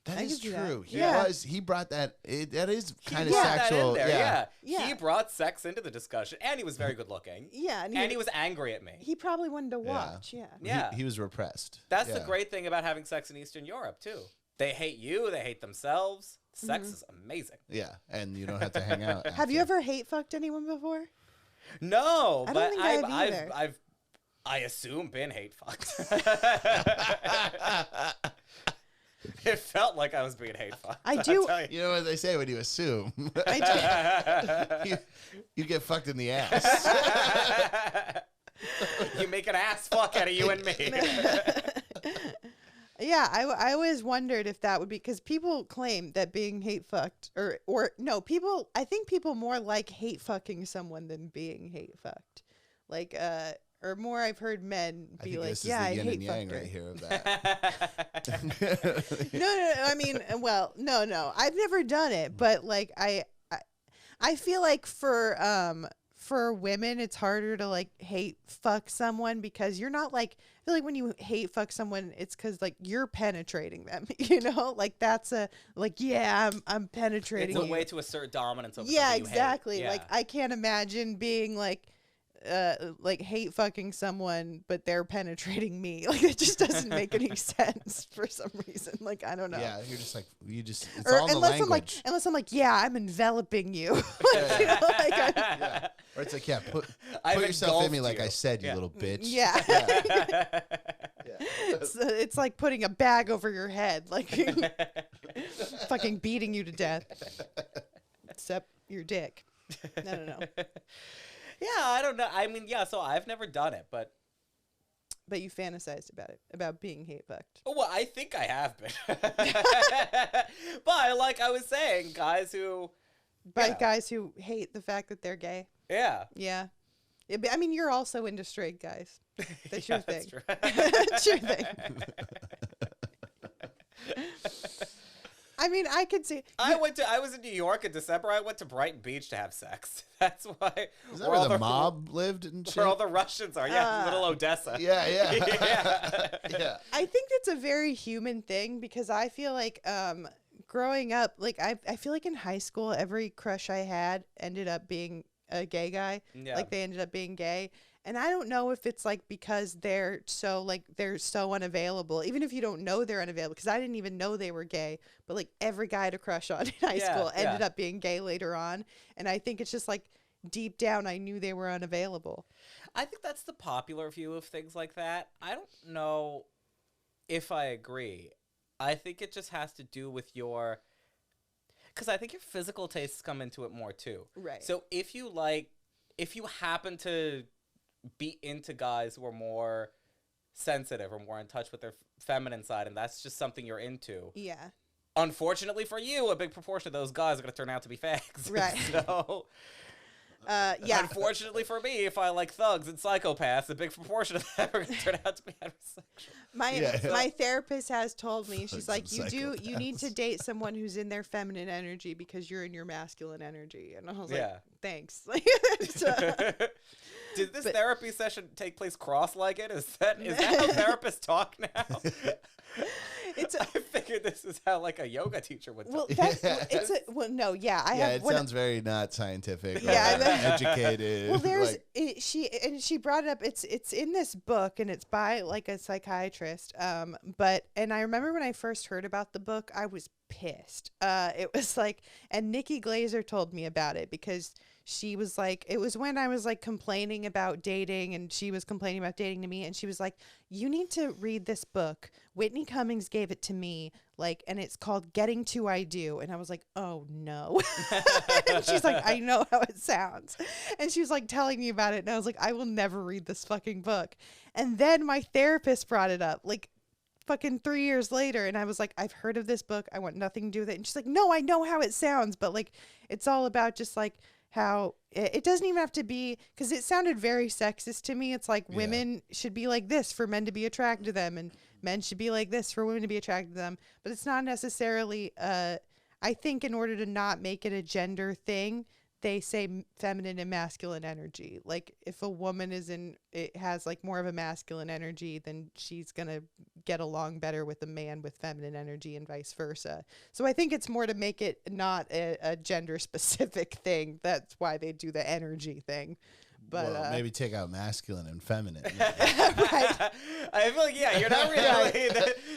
That I is can see that. true. Yeah. He brought that. That is kind of Brought that sexual. in there, Yeah. Yeah. He brought sex into the discussion, and he was very good looking. Yeah, And he was angry at me. He probably wanted to watch. Yeah. Yeah. He was repressed. That's Yeah. the great thing about having sex in Eastern Europe, too. They hate you. They hate themselves. Sex is amazing. Yeah, and you don't have to hang out. Have you after. ever hate fucked anyone before? No, I don't but think I have either. I assume been hate fucked. It felt like I was being hate fucked. I I'll do- tell you. You know what they say when you assume? I do. you get fucked in the ass. You make an ass fuck out of you and me. Yeah, I always wondered if that would be because people claim that being hate fucked or no, people I think people more like hate fucking someone than being hate fucked. Like or more I've heard men I be think like, this yeah, is I the yin hate and yang fucked her. right here of that. No, I mean, well, no. I've never done it, but like I feel like for women it's harder to like hate fuck someone because you're not like I feel like when you hate fuck someone it's because like you're penetrating them, you know, like that's a like I'm penetrating It's a you. way to assert dominance over Yeah, something you hate. exactly. Yeah. Like I can't imagine being like hate fucking someone but they're penetrating me. Like it just doesn't make any sense for some reason. Like I don't know. Yeah, you're just like it's Or all in the language. unless I'm like, yeah, I'm enveloping you. Like, you know, like Yeah. Or it's like, put I've yourself in me engulfed like I you. said, you Yeah. little bitch. yeah. Yeah. It's like putting a bag over your head, like fucking beating you to death. Except your dick. No. Yeah, I don't know. I mean, yeah, so I've never done it, but But you fantasized about it, about being hate fucked. well, I think I have been. But like I was saying, guys who By Yeah. guys who hate the fact that they're gay. yeah. Yeah. I mean, you're also into straight guys. That's Yeah, your thing. true. That's your thing. I mean, I could see. I was in New York in December. I went to Brighton Beach to have sex. That's why. Is that where the mob lived and shit? Where all the Russians are. Yeah, little Odessa. Yeah. Yeah. Yeah. I think that's a very human thing because I feel like growing up, like I feel like in high school, every crush I had ended up being a gay guy. Yeah. Like they ended up being gay. And I don't know if it's like because they're so unavailable, even if you don't know they're unavailable, because I didn't even know they were gay, but like every guy I had a crush on in high school ended up being gay later on. And I think it's just like deep down, I knew they were unavailable. I think that's the popular view of things like that. I don't know if I agree. I think it just has to do with your, because I think your physical tastes come into it more too. Right. So if you happen to be into guys who are more sensitive or more in touch with their feminine side, and that's just something you're into. Yeah. Unfortunately for you, a big proportion of those guys are going to turn out to be fags. Right. So, yeah. unfortunately for me, if I like thugs and psychopaths, a big proportion of them are going to turn out to be heterosexual. My therapist has told me, she's like, Some you need to date someone who's in their feminine energy because you're in your masculine energy. And I was like, thanks. Did this therapy session take place cross-legged? Is that how therapists talk now? I figured this is how like a yoga teacher would talk. It sounds very not scientific. Yeah, educated. Well, there's she brought it up. It's in this book and it's by like a psychiatrist. But I remember when I first heard about the book, I was pissed. It was like, and Nikki Glazer told me about it because she was like, it was when I was like complaining about dating and she was complaining about dating to me. And she was like, you need to read this book. Whitney Cummings gave it to me. Like, and it's called Getting to I Do. And I was like, oh no. And she's like, I know how it sounds. And she was like telling me about it. And I was like, I will never read this fucking book. And then my therapist brought it up like fucking 3 years later. And I was like, I've heard of this book. I want nothing to do with it. And she's like, no, I know how it sounds. But like, it's all about just like, how it doesn't even have to be, because it sounded very sexist to me. It's like women should be like this for men to be attracted to them, and men should be like this for women to be attracted to them. But it's not necessarily, I think in order to not make it a gender thing, they say feminine and masculine energy. Like if a woman it has like more of a masculine energy, then she's going to get along better with a man with feminine energy and vice versa. So I think it's more to make it not a gender specific thing. That's why they do the energy thing. But maybe take out masculine and feminine. Right. I feel like, you're not really,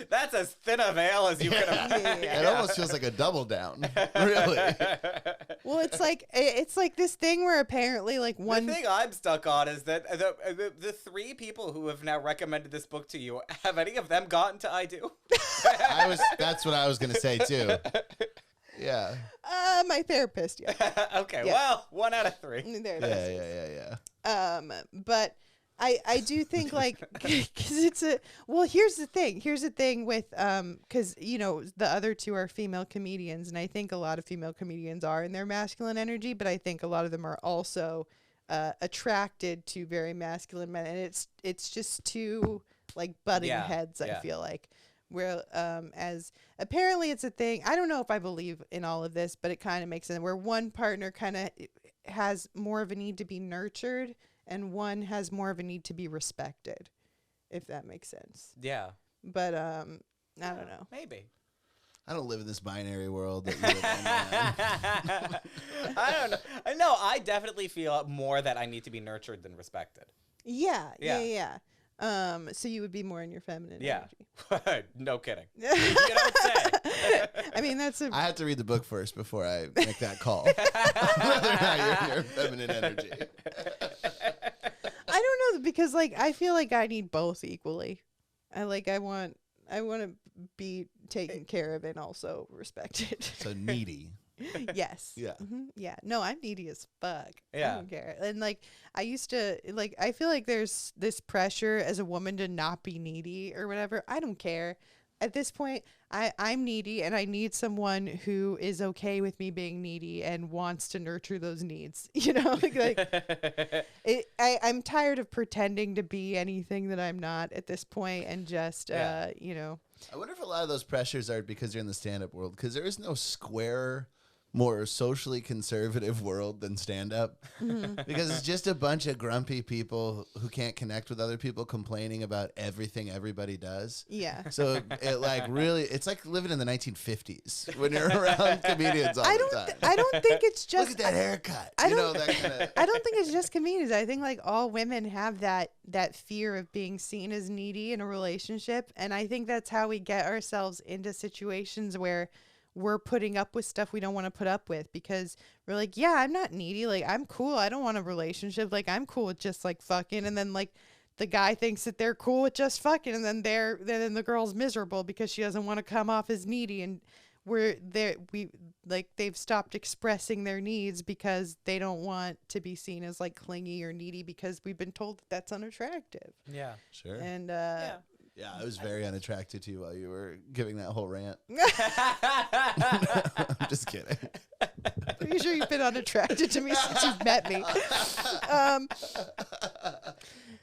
that's as thin a veil as you could have. It almost feels like a double down. Really. Well, it's like this thing where apparently like one. The thing I'm stuck on is that the three people who have now recommended this book to you, have any of them gotten to I Do? That's what I was going to say too. Yeah. My therapist, yeah. Okay, well, 1 out of 3. Yeah. But I do think like, because here's the thing with, because, you know, the other two are female comedians, and I think a lot of female comedians are in their masculine energy, but I think a lot of them are also attracted to very masculine men, and it's just two like butting heads, I feel like. Where as apparently it's a thing, I don't know if I believe in all of this, but it kind of makes sense, where one partner kind of has more of a need to be nurtured and one has more of a need to be respected, if that makes sense. Yeah. But I don't know. Maybe. I don't live in this binary world that you live in. I don't know. No, I definitely feel more that I need to be nurtured than respected. Yeah. So you would be more in your feminine energy. No kidding. You don't say. I mean, I have to read the book first before I make that call. Whether or not you're in your feminine energy. I don't know, because like I feel like I need both equally. I want to be taken care of and also respected. So needy. Yes. Yeah. Mm-hmm. Yeah. No, I'm needy as fuck. Yeah. I don't care. And like, I used to like, I feel like there's this pressure as a woman to not be needy or whatever. I don't care. At this point, I'm needy, and I need someone who is okay with me being needy and wants to nurture those needs. You know, I'm tired of pretending to be anything that I'm not at this point, and just, you know. I wonder if a lot of those pressures are because you're in the stand-up world, because there is no square, more socially conservative world than stand-up, because it's just a bunch of grumpy people who can't connect with other people complaining about everything everybody does. Yeah. So it like really, it's like living in the 1950s when you're around comedians all the time. I don't think it's just. Look at that haircut. I you know, that kind of. I don't think it's just comedians. I think like all women have that fear of being seen as needy in a relationship, and I think that's how we get ourselves into situations where we're putting up with stuff we don't want to put up with, because we're like, yeah, I'm not needy. Like, I'm cool. I don't want a relationship. Like, I'm cool with just like fucking. And then like the guy thinks that they're cool with just fucking, and then then the girl's miserable because she doesn't want to come off as needy, and they've stopped expressing their needs because they don't want to be seen as like clingy or needy because we've been told that that's unattractive. Yeah. Sure. And Yeah, I was very unattracted to you while you were giving that whole rant. I'm just kidding. Pretty sure you've been unattracted to me since you've met me.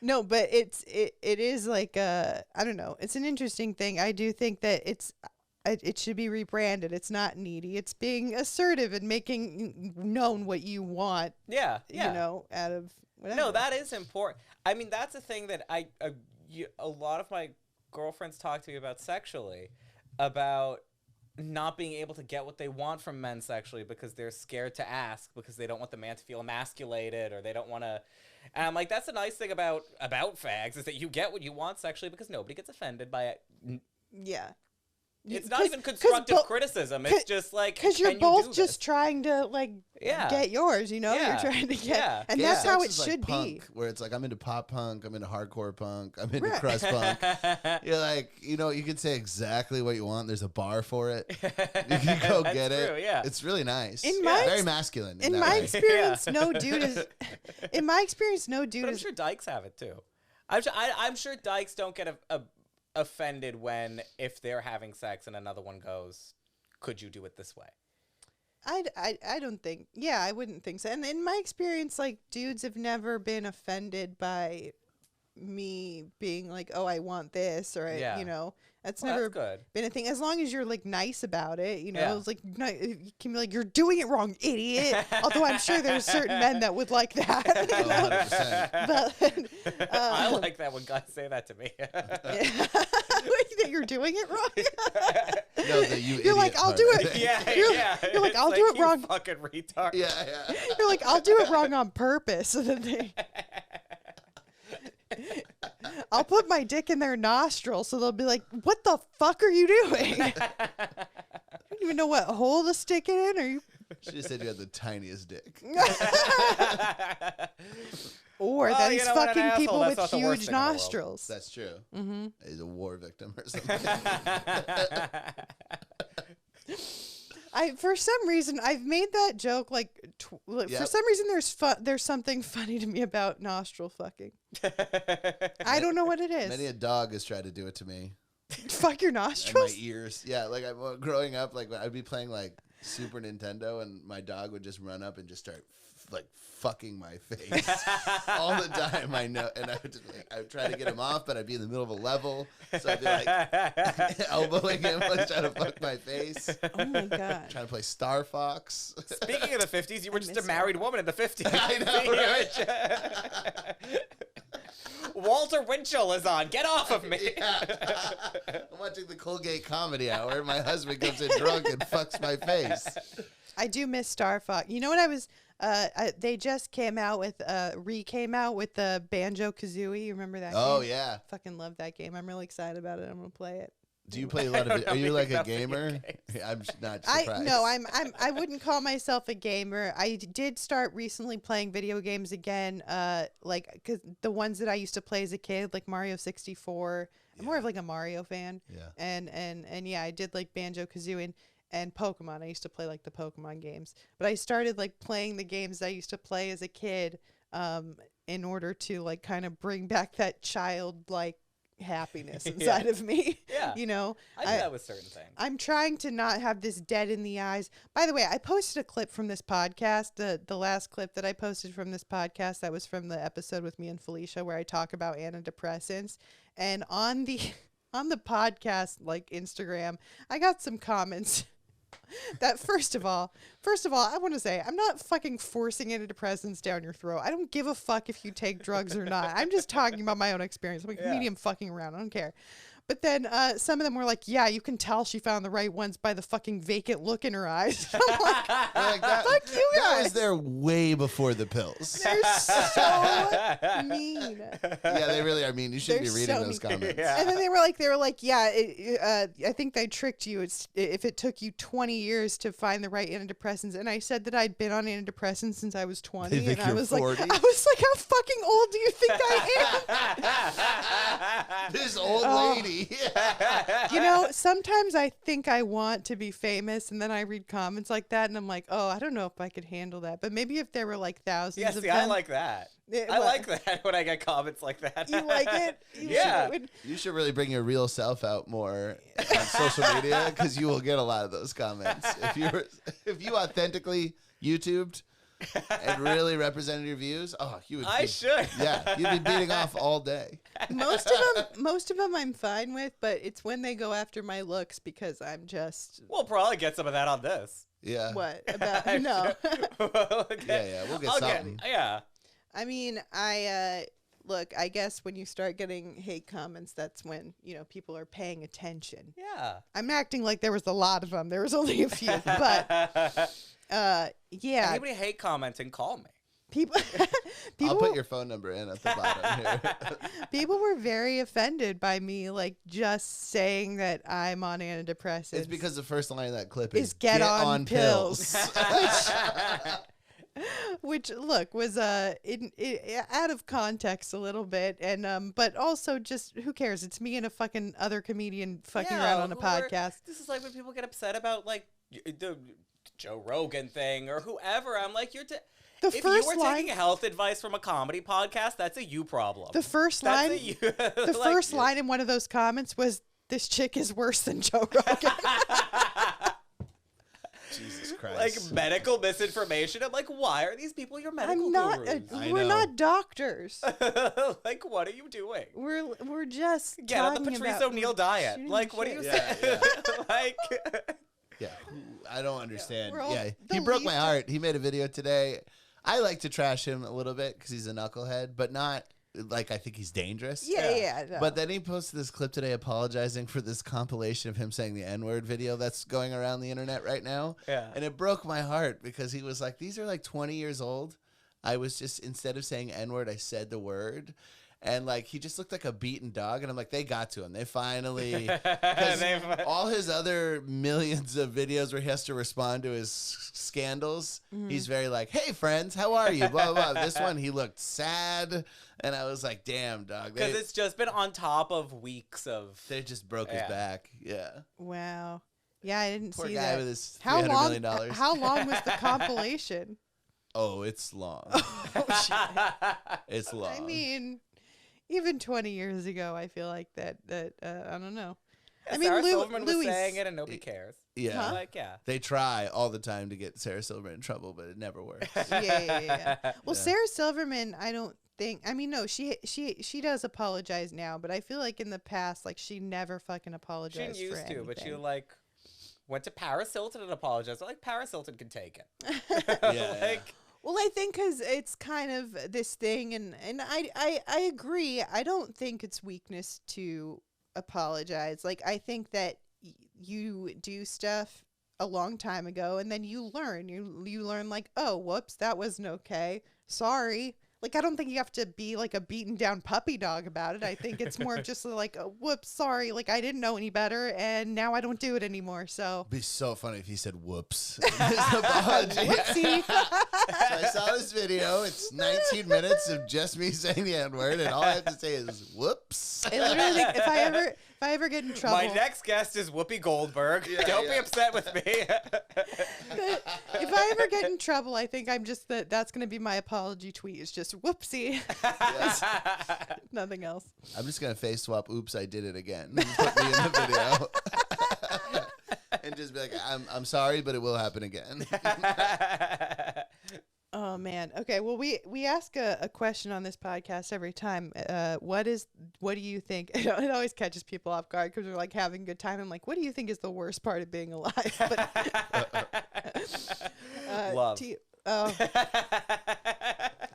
No, but it is like I don't know. It's an interesting thing. I do think that it should be rebranded. It's not needy. It's being assertive and making known what you want. Yeah. You know, out of whatever. No, that is important. I mean, that's a thing that a lot of my girlfriends talk to me about sexually, about not being able to get what they want from men sexually because they're scared to ask because they don't want the man to feel emasculated, or they don't want to. And I'm like, that's the nice thing about fags, is that you get what you want sexually because nobody gets offended by it. Yeah. It's not even constructive criticism. It's just like, because you're can you both do just this? trying to like get yours. You know, you're trying to get, and that's how it Sex is should like be. punk, where it's like, I'm into pop punk, I'm into hardcore punk, I'm into crust punk. You're like, you know, you can say exactly what you want. There's a bar for it. You can go get it. True, yeah. It's really nice. Very masculine. In my experience, no dude is. In my experience, no dude But I'm is. sure dykes have it too. I'm sure dykes don't get offended if they're having sex and another one goes, could you do it this way? I don't think. Yeah, I wouldn't think so. And in my experience, like, dudes have never been offended by me being like, oh, I want this, or you know, that's never good. been a thing. As long as you're like nice about it, you know, Yeah. it's like you can be like, you're doing it wrong, idiot. Although I'm sure there's certain men that would like that. You know? 100%. But I like that when guys say that to me. that you're doing it wrong. No, the you You're like, idiot I'll part. do it. You're like, It's I'll do it you wrong. fucking retard. Yeah. You're like, I'll do it wrong on purpose. So that I'll put my dick in their nostril so they'll be like, what the fuck are you doing? I don't even know what hole to stick it in. Or you? She just said you had the tiniest dick. Or Well, these you know what, an fucking asshole, people that's with not the worst huge thing in the world. nostrils. That's true. Mm-hmm. He's a war victim or something. For some reason, I've made that joke like for some reason there's something funny to me about nostril fucking. I don't know what it is. Many a dog has tried to do it to me. Fuck your And nostrils. my ears. Yeah, like growing up, like I'd be playing like Super Nintendo, and my dog would just run up and just start like fucking my face all the time. I know, and I would try to get him off, but I'd be in the middle of a level, so I'd be like elbowing him, like trying to fuck my face. Oh my god. Trying to play Star Fox. Speaking of the 50s, you were just a miss married woman in the 50s. I know, right? Walter Winchell is on. Get off of me. I'm watching the Colgate Comedy Hour. My husband comes in drunk and fucks my face. I do miss Star Fox. You know what I was? They just came out with came out with the Banjo Kazooie. You remember that? Oh game? yeah. Fucking love that game. I'm really excited about it. I'm gonna play it. Do you play a lot of? Are you like a gamer? I'm not surprised. I wouldn't call myself a gamer. I did start recently playing video games again. Like cause the ones that I used to play as a kid, like Mario 64. I'm more of like a Mario fan. Yeah. And yeah, I did like Banjo Kazooie and Pokemon. I used to play like the Pokemon games, but I started like playing the games I used to play as a kid, in order to like kind of bring back that childlike happiness inside of me. Yeah. You know, I do that with certain things. I'm trying to not have this dead in the eyes. By the way, I posted a clip from this podcast, the last clip that I posted from this podcast, that was from the episode with me and Felicia where I talk about antidepressants. And on the podcast, like Instagram, I got some comments that first of all, I want to say I'm not fucking forcing antidepressants down your throat. I don't give a fuck if you take drugs or not. I'm just talking about my own experience. I'm a comedian fucking around. I don't care. But then some of them were like, yeah, you can tell she found the right ones by the fucking vacant look in her eyes. I'm like, fuck you That guys. was there way before the pills. They're so mean. Yeah, they really are mean. You shouldn't be They're reading so those mean. comments. Yeah. And then they were like, yeah, I think they tricked you. If it took you 20 years to find the right antidepressants. And I said that I'd been on antidepressants since I was 20. They think And I you're was 40? like, how fucking old do you think I am? This old lady. You know, sometimes I think I want to be famous, and then I read comments like that, and I'm like, oh, I don't know if I could handle that. But maybe if there were like thousands Yeah, of see, them. I like that. I like that when I get comments like that. You like it? You Yeah. should. You should really bring your real self out more on social media because you will get a lot of those comments. If you authentically YouTubed and really represented your views, you would. I should. Yeah, you'd be beating off all day. Most of them I'm fine with, but it's when they go after my looks because I'm just We'll probably get some of that on this. Yeah. what about no. Yeah, we'll get something. Yeah. I mean, look, I guess when you start getting hate comments, that's when, people are paying attention. Yeah. I'm acting like there was a lot of them. There was only a few, but yeah, Anybody hate commenting, call me. people I'll put your phone number in at the bottom here. people were very offended by me, like just saying that I'm on antidepressants. It's because the first line of that clip Is is get on pills." pills. Which look was out of context a little bit, and but also just who cares? It's me and a fucking other comedian fucking around on a podcast. This is like when people get upset about like the Joe Rogan thing or whoever. I'm like, if you were taking health advice from a comedy podcast, that's a you problem. The first That's line, a you. the first line in one of those comments was, "This chick is worse than Joe Rogan." Jesus Christ. Like medical misinformation. I'm like, why are these people your medical I'm not. gurus? I We're know. not doctors. Like, what are you doing? We're just Get on the talking Patrice about O'Neill diet. shooting Like, what are shit. you Yeah, saying? Like, Yeah, I don't understand. We're all Yeah, the he broke my least- heart. He made a video today. I like to trash him a little bit because he's a knucklehead, but not like I think he's dangerous. Yeah. No. But then he posted this clip today apologizing for this compilation of him saying the N-word video that's going around the internet right now. Yeah. And it broke my heart because he was like, these are like 20 years old. I was just, instead of saying N-word, I said the word. And like he just looked like a beaten dog, and I'm like, they got to him. They finally, because all his other millions of videos where he has to respond to his scandals, he's very like, "Hey friends, how are you?" Blah blah. Blah. This one, he looked sad, and I was like, "Damn, dog." because it's just been on top of weeks of. They just broke his Yeah. back. Yeah, Wow. Yeah, I didn't poor see guy that. with his How $300 long? million. How long was the compilation? Oh, it's long. It's long. I mean, even 20 years ago, I feel like that I don't know. I mean, Sarah Silverman was Louis saying it and nobody cares. Yeah. Huh? Like, yeah. They try all the time to get Sarah Silverman in trouble, but it never works. Yeah. Well, Yeah. Sarah Silverman, I don't think. I mean, no, she does apologize now, but I feel like in the past, like she never fucking She apologized. didn't used for to, but she anything. like went to Paris Hilton and apologized. Like Paris Hilton can take it. Yeah. Like, Well, I think because it's kind of this thing, and I agree. I don't think it's weakness to apologize. Like, I think that you do stuff a long time ago, and then you learn. You learn like, oh, whoops, that wasn't okay. Sorry. Like, I don't think you have to be like a beaten down puppy dog about it. I think it's more just like, whoops, sorry. Like, I didn't know any better, and now I don't do it anymore. So, It'd be so funny if he said whoops. His apology. whoopsie. So I saw this video. It's 19 minutes of just me saying the N-word, and all I have to say is whoops. I literally think if I ever get in trouble, my next guest is Whoopi Goldberg. Don't be upset with me. if I ever get in trouble, I think I'm just that's going to be my apology tweet. It's just whoopsie. Nothing else. I'm just gonna face swap. Oops, I did it again. Put me in the video. And just be like, I'm sorry, but it will happen again. Oh man. Okay. Well, we ask a question on this podcast every time. What do you think? It always catches people off guard because they're like having a good time. I'm like, what do you think is the worst part of being alive? But, Love.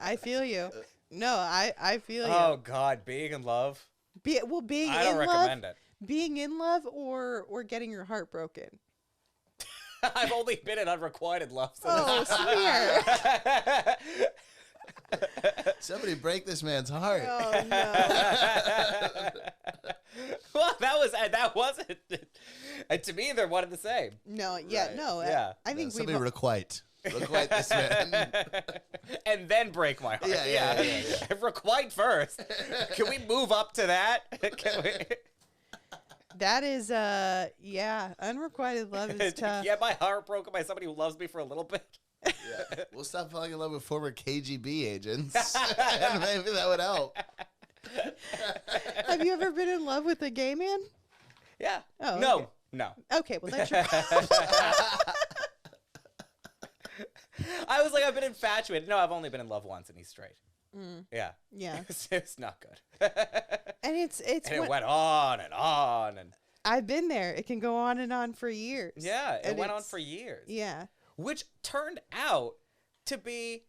I feel you. No, I feel you. Oh God, being in love. Being I don't in love. recommend it. being in love or getting your heart broken? I've only been in unrequited love. So Oh, Sameer. Somebody break this man's heart. Oh no. Well, that wasn't. And to me, they're one and the same. No, yeah, Right. no. Yeah. I think Somebody we've requite this man. And then break my heart. Yeah. Requite first. Can we move up to that? Can we? that is unrequited love is tough. Yeah, my heart broken by somebody who loves me for a little bit. Yeah. We'll stop falling in love with former KGB agents. And maybe that would help. Have you ever been in love with a gay man? Yeah. Oh, No. okay. No. Okay, well that's your I was like, I've been infatuated. No, I've only been in love once, and he's straight. Yeah. Yeah. It's not good. And it's And it when- went on and on and I've been there. It can go on and on for years. yeah, it And went on it's- for years. Yeah. Which turned out to be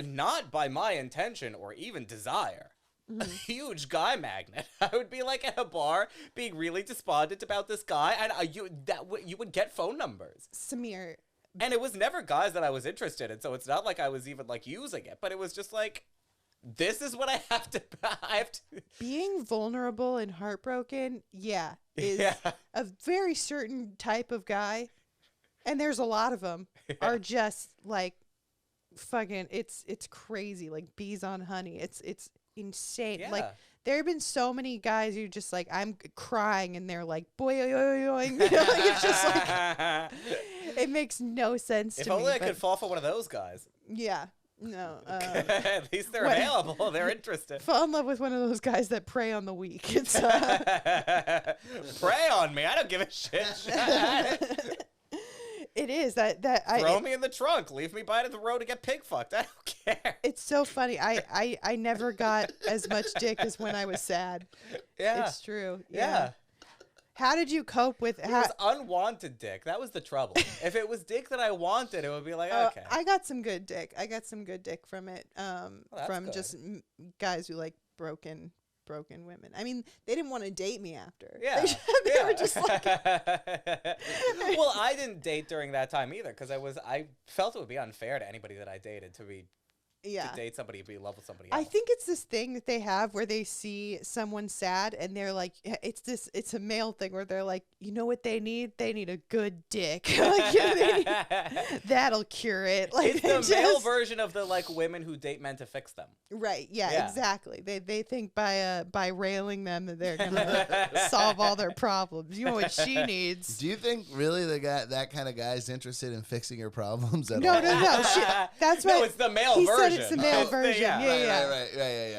not by my intention or even desire. A huge guy magnet. I would be like at a bar being really despondent about this guy, and you would get phone numbers. Sameer, And it was never guys that I was interested in, so it's not like I was even like using it, but it was just like, this is what I have to. being vulnerable and heartbroken, is Yeah. a very certain type of guy, and there's a lot of them, are just like fucking. It's crazy, like bees on honey. It's insane. Like Yeah. there have been so many guys who just like I'm crying, and they're like boy, you know, like it's just like it makes no sense If to me. only I but could fall for one of those guys. yeah, no. At least they're what- available. They're interested. Fall in love with one of those guys that prey on the weak. It's Prey on me. I don't give a shit. it is that Throw me in the trunk. Leave me by the road to get pig fucked. I don't care. It's so funny. I never got as much dick as when I was sad. Yeah. It's true. Yeah. How did you cope with It was unwanted dick. That was the trouble. If it was dick that I wanted, it would be like, okay. I got some good dick. I got some good dick from it. that's From good. just guys who like broken women. I mean, they didn't want to date me after. Yeah. They were just like Well, I didn't date during that time either because I felt it would be unfair to anybody that I dated to date somebody, be in love with somebody else. I think it's this thing that they have where they see someone sad and they're like, it's a male thing where they're like, you know what they need? They need a good dick. Like, that'll cure it. Like It's the male version of the like women who date men to fix them. Right. Yeah, Yeah. exactly. They think by railing them that they're gonna solve all their problems. You know what she needs? Do you think really that kind of guy is interested in fixing your problems at No, all? no, no. That's No, what it's the male he version. said. It's the male Oh, version. yeah, Yeah, Right,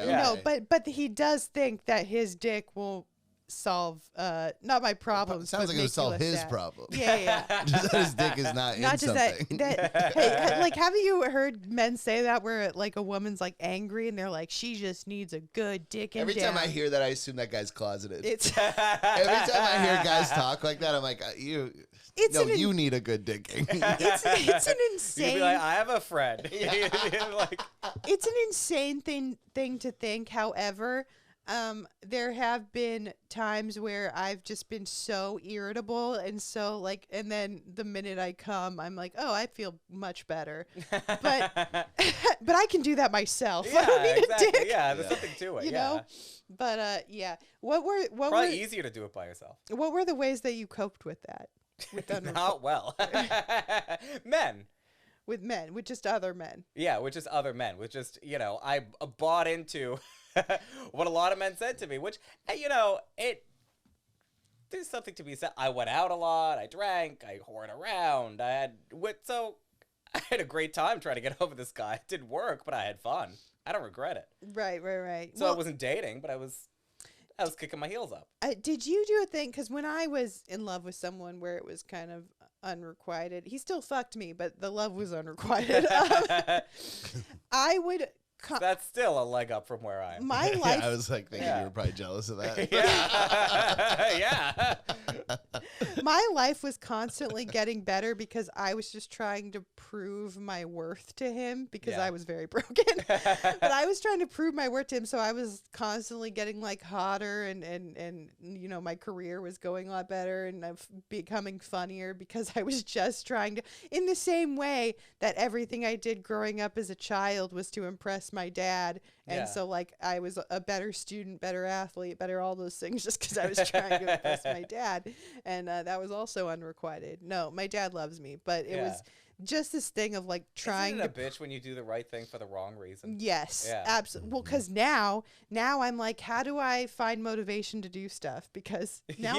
yeah. No, okay. but he does think that his dick will solve not my problems. Sounds but like it would make you solve less his sad. problem. Yeah. Just that his dick is not Not in just something. that hey, like, haven't you heard men say that where like a woman's like angry and they're like, she just needs a good dick and Every down. time I hear that, I assume that guy's closeted. It's Every time I hear guys talk like that, I'm like, you need a good dicking. it's an You'd insane be like, I have a friend. Like, it's an insane thing to think. However, there have been times where I've just been so irritable and so like, and then the minute I come, I'm like, oh, I feel much better. But but I can do that myself. I yeah, don't need exactly. a dick. Yeah, there's something to it. You yeah. know? But yeah. What were Probably easier to do it by yourself. what were the ways that you coped with that? With Not well. Men. with men, with just other men. Yeah, with just other men. With just, I bought into what a lot of men said to me, which, there's something to be said. I went out a lot. I drank. I whored around. I had a great time trying to get over this guy. It didn't work, but I had fun. I don't regret it. Right. So I wasn't dating, but I was kicking my heels up. Did you do a thing? Because when I was in love with someone where it was kind of unrequited, he still fucked me, but the love was unrequited. I would. That's still a leg up from where I am. My life. I was like thinking Yeah. you were probably jealous of that. Yeah. Yeah. My life was constantly getting better because I was just trying to prove my worth to him because Yeah. I was very broken. But I was trying to prove my worth to him, so I was constantly getting like hotter and you know, my career was going a lot better and I'm becoming funnier because I was just trying to, in the same way that everything I did growing up as a child was to impress my dad. And Yeah. so like I was a better student, better athlete, better all those things just because I was trying to impress my dad. And that was also unrequited. No, my dad loves me, but it was just this thing of like trying Isn't it to a bitch when you do the right thing for the wrong reason? Yes, Yeah. absolutely. Well, because now I'm like, how do I find motivation to do stuff? Because now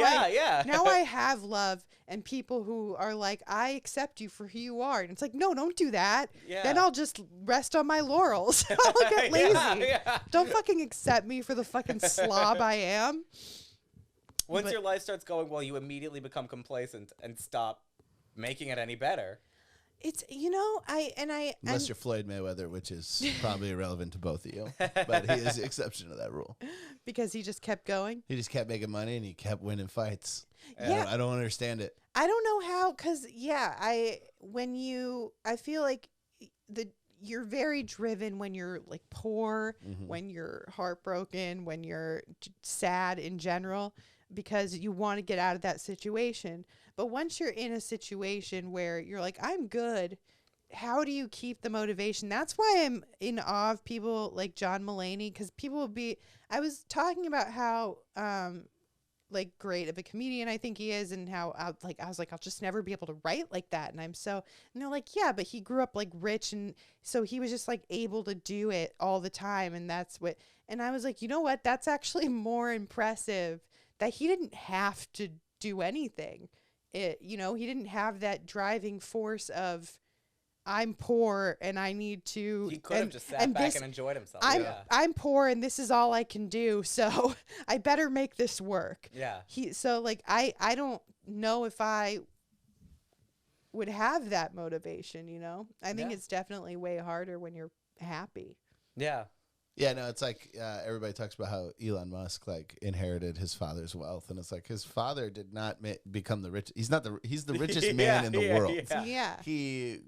now I have love and people who are like, I accept you for who you are, and it's like, no, don't do that. Yeah. Then I'll just rest on my laurels. I'll get lazy. Yeah. Don't fucking accept me for the fucking slob I am. Once But- your life starts going well, you immediately become complacent and stop making it any better. It's you know Unless you're Floyd Mayweather, which is probably irrelevant to both of you. But he is the exception to that rule. because he just kept going. He just kept making money and he kept winning fights. Yeah. I don't understand it. I don't know how, cause I feel like you're very driven when you're like poor, when you're heartbroken, when you're sad in general, because you want to get out of that situation. But once you're in a situation where you're like, I'm good, how do you keep the motivation? That's why I'm in awe of people like John Mulaney, because people will be. I was talking about how like great of a comedian I think he is, and how I was like I'll just never be able to write like that, and they're like, yeah, but he grew up like rich, and so he was just like able to do it all the time, and that's what. And I was like, you know what? That's actually more impressive that he didn't have to do anything. He didn't have that driving force of I'm poor and I need to. He could have just sat back and enjoyed himself. I'm poor and this is all I can do, so I better make this work. Yeah. I don't know if I would have that motivation, you know? I think it's definitely way harder when you're happy. Yeah. Yeah, no, it's like everybody talks about how Elon Musk like inherited his father's wealth, and it's like his father did not become the rich. He's the richest man in the world. Yeah. He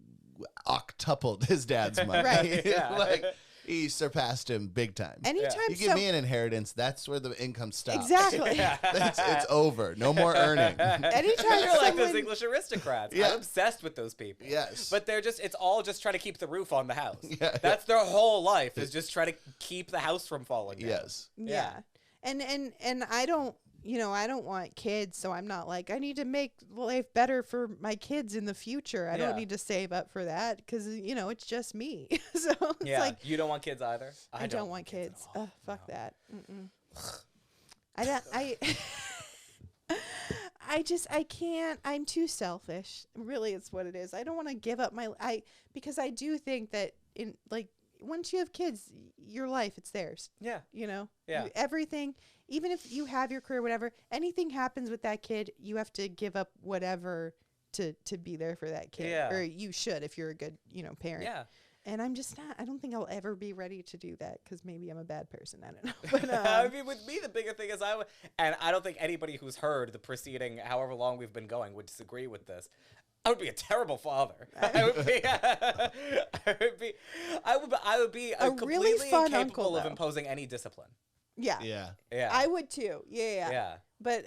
octupled his dad's money. Right. Yeah. Like he surpassed him big time. Anytime You give me an inheritance, that's where the income stops. Exactly. It's over. No more earning. Anytime You're like those someone- English aristocrats. Yeah. I'm obsessed with those people. Yes. But it's all just trying to keep the roof on the house. Yeah. That's their whole life, is just try to keep the house from falling down. Yes. Yeah. And I don't, I don't want kids, so I'm not like, I need to make life better for my kids in the future. I Yeah. don't need to save up for that because, it's just me. So it's Yeah. like, You don't want kids either? I don't want kids. at all. Fuck No. that. Mm-mm. I can't. I'm too selfish. Really, it's what it is. I don't want to give up because I do think that once you have kids, your life, it's theirs. Yeah. Yeah. Everything, even if you have your career, whatever, anything happens with that kid, you have to give up whatever to be there for that kid. Yeah. Or you should if you're a good, parent. Yeah. And I'm just not. I don't think I'll ever be ready to do that because maybe I'm a bad person. I don't know. But I mean, with me, the bigger thing is and I don't think anybody who's heard the preceding however long we've been going would disagree with this. I would be a terrible father. I would be A completely really fun incapable uncle, of though. imposing any discipline. yeah. Yeah. I would too. Yeah. Yeah. But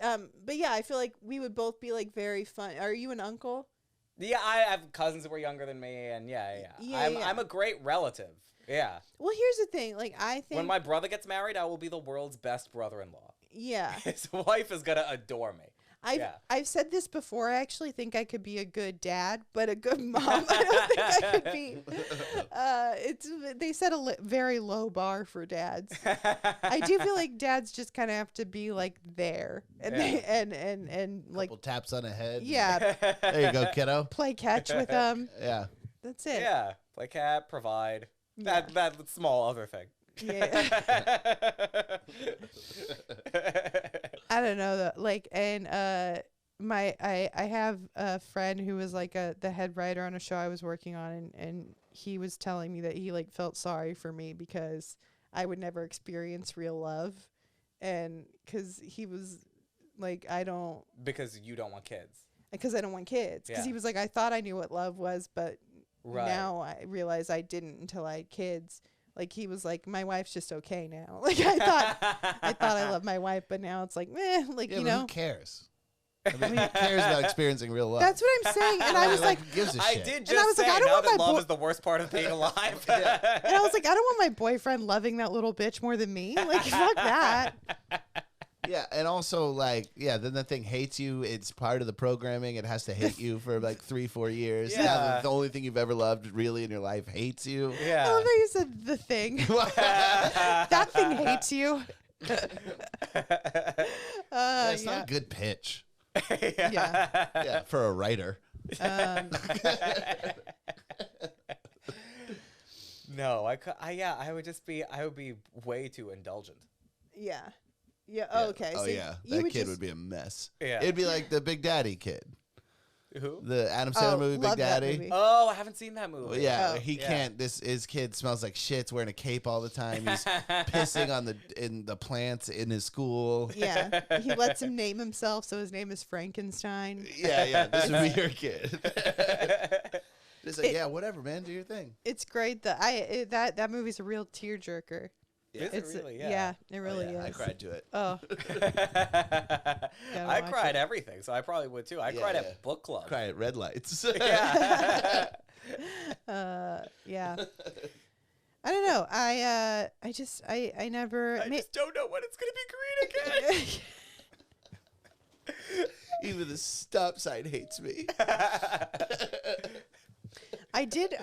yeah, I feel like we would both be like very fun. Are you an uncle? Yeah, I have cousins who are younger than me, and Yeah, I'm a great relative. Yeah. Well, here's the thing. Like, I think. When my brother gets married, I will be the world's best brother-in-law. Yeah. His wife is gonna adore me. I've said this before. I actually think I could be a good dad, but a good mom, I don't think I could be. They set a very low bar for dads. I do feel like dads just kind of have to be like there, and and like Couple taps on the head. yeah, There you go, kiddo. play catch with them. Yeah. That's it. Yeah, play cat, provide. That small other thing. Yeah. I don't know though. Like, and I have a friend who was like the head writer on a show I was working on, and he was telling me that he like felt sorry for me because I would never experience real love, and because he was Like, I don't, Because you don't want kids. because I don't want kids. Because Yeah. he was like, I thought I knew what love was, but Right. now I realize I didn't until I had kids. Like, he was like, my wife's just okay now. Like, I thought I loved my wife, but now it's like, like, Yeah, you but know. who cares? I mean, who cares about experiencing real love? That's what I'm saying. And I was like, who gives a I shit? did And just I was say like, I don't now want that my love boy- is the worst part of being alive. and I was like, I don't want my boyfriend loving that little bitch more than me. Like, fuck that. Yeah, and also like, then the thing hates you. It's part of the programming. It has to hate you for like 3-4 years. Yeah. Now the only thing you've ever loved really in your life hates you. I love Yeah. how you said the thing. That thing hates you. That's Yeah. not a good pitch. Yeah. Yeah, for a writer. No, I would be way too indulgent. Yeah. Yeah. Oh, okay. Oh so yeah, you that would kid just- would be a mess. Yeah. It'd be like the Big Daddy kid, Who? the Adam Sandler movie, Big love that Daddy. movie. Oh, I haven't seen that movie. Well, yeah, Oh. he Yeah. can't. His kid smells like shit's wearing a cape all the time. He's pissing on the plants in his school. Yeah. He lets him name himself, so his name is Frankenstein. Yeah, this would be your kid. It's like, yeah, whatever, man, do your thing. It's great that that movie's a real tearjerker. Is It's it really? Yeah. it really I is. cried to it. Oh, I watch cried it. everything, so I probably would too. I Yeah, cried yeah. at book club. Cry at red lights. Yeah. yeah. I don't know. I never. I just don't know when it's gonna be green again. Even the stop sign hates me. I did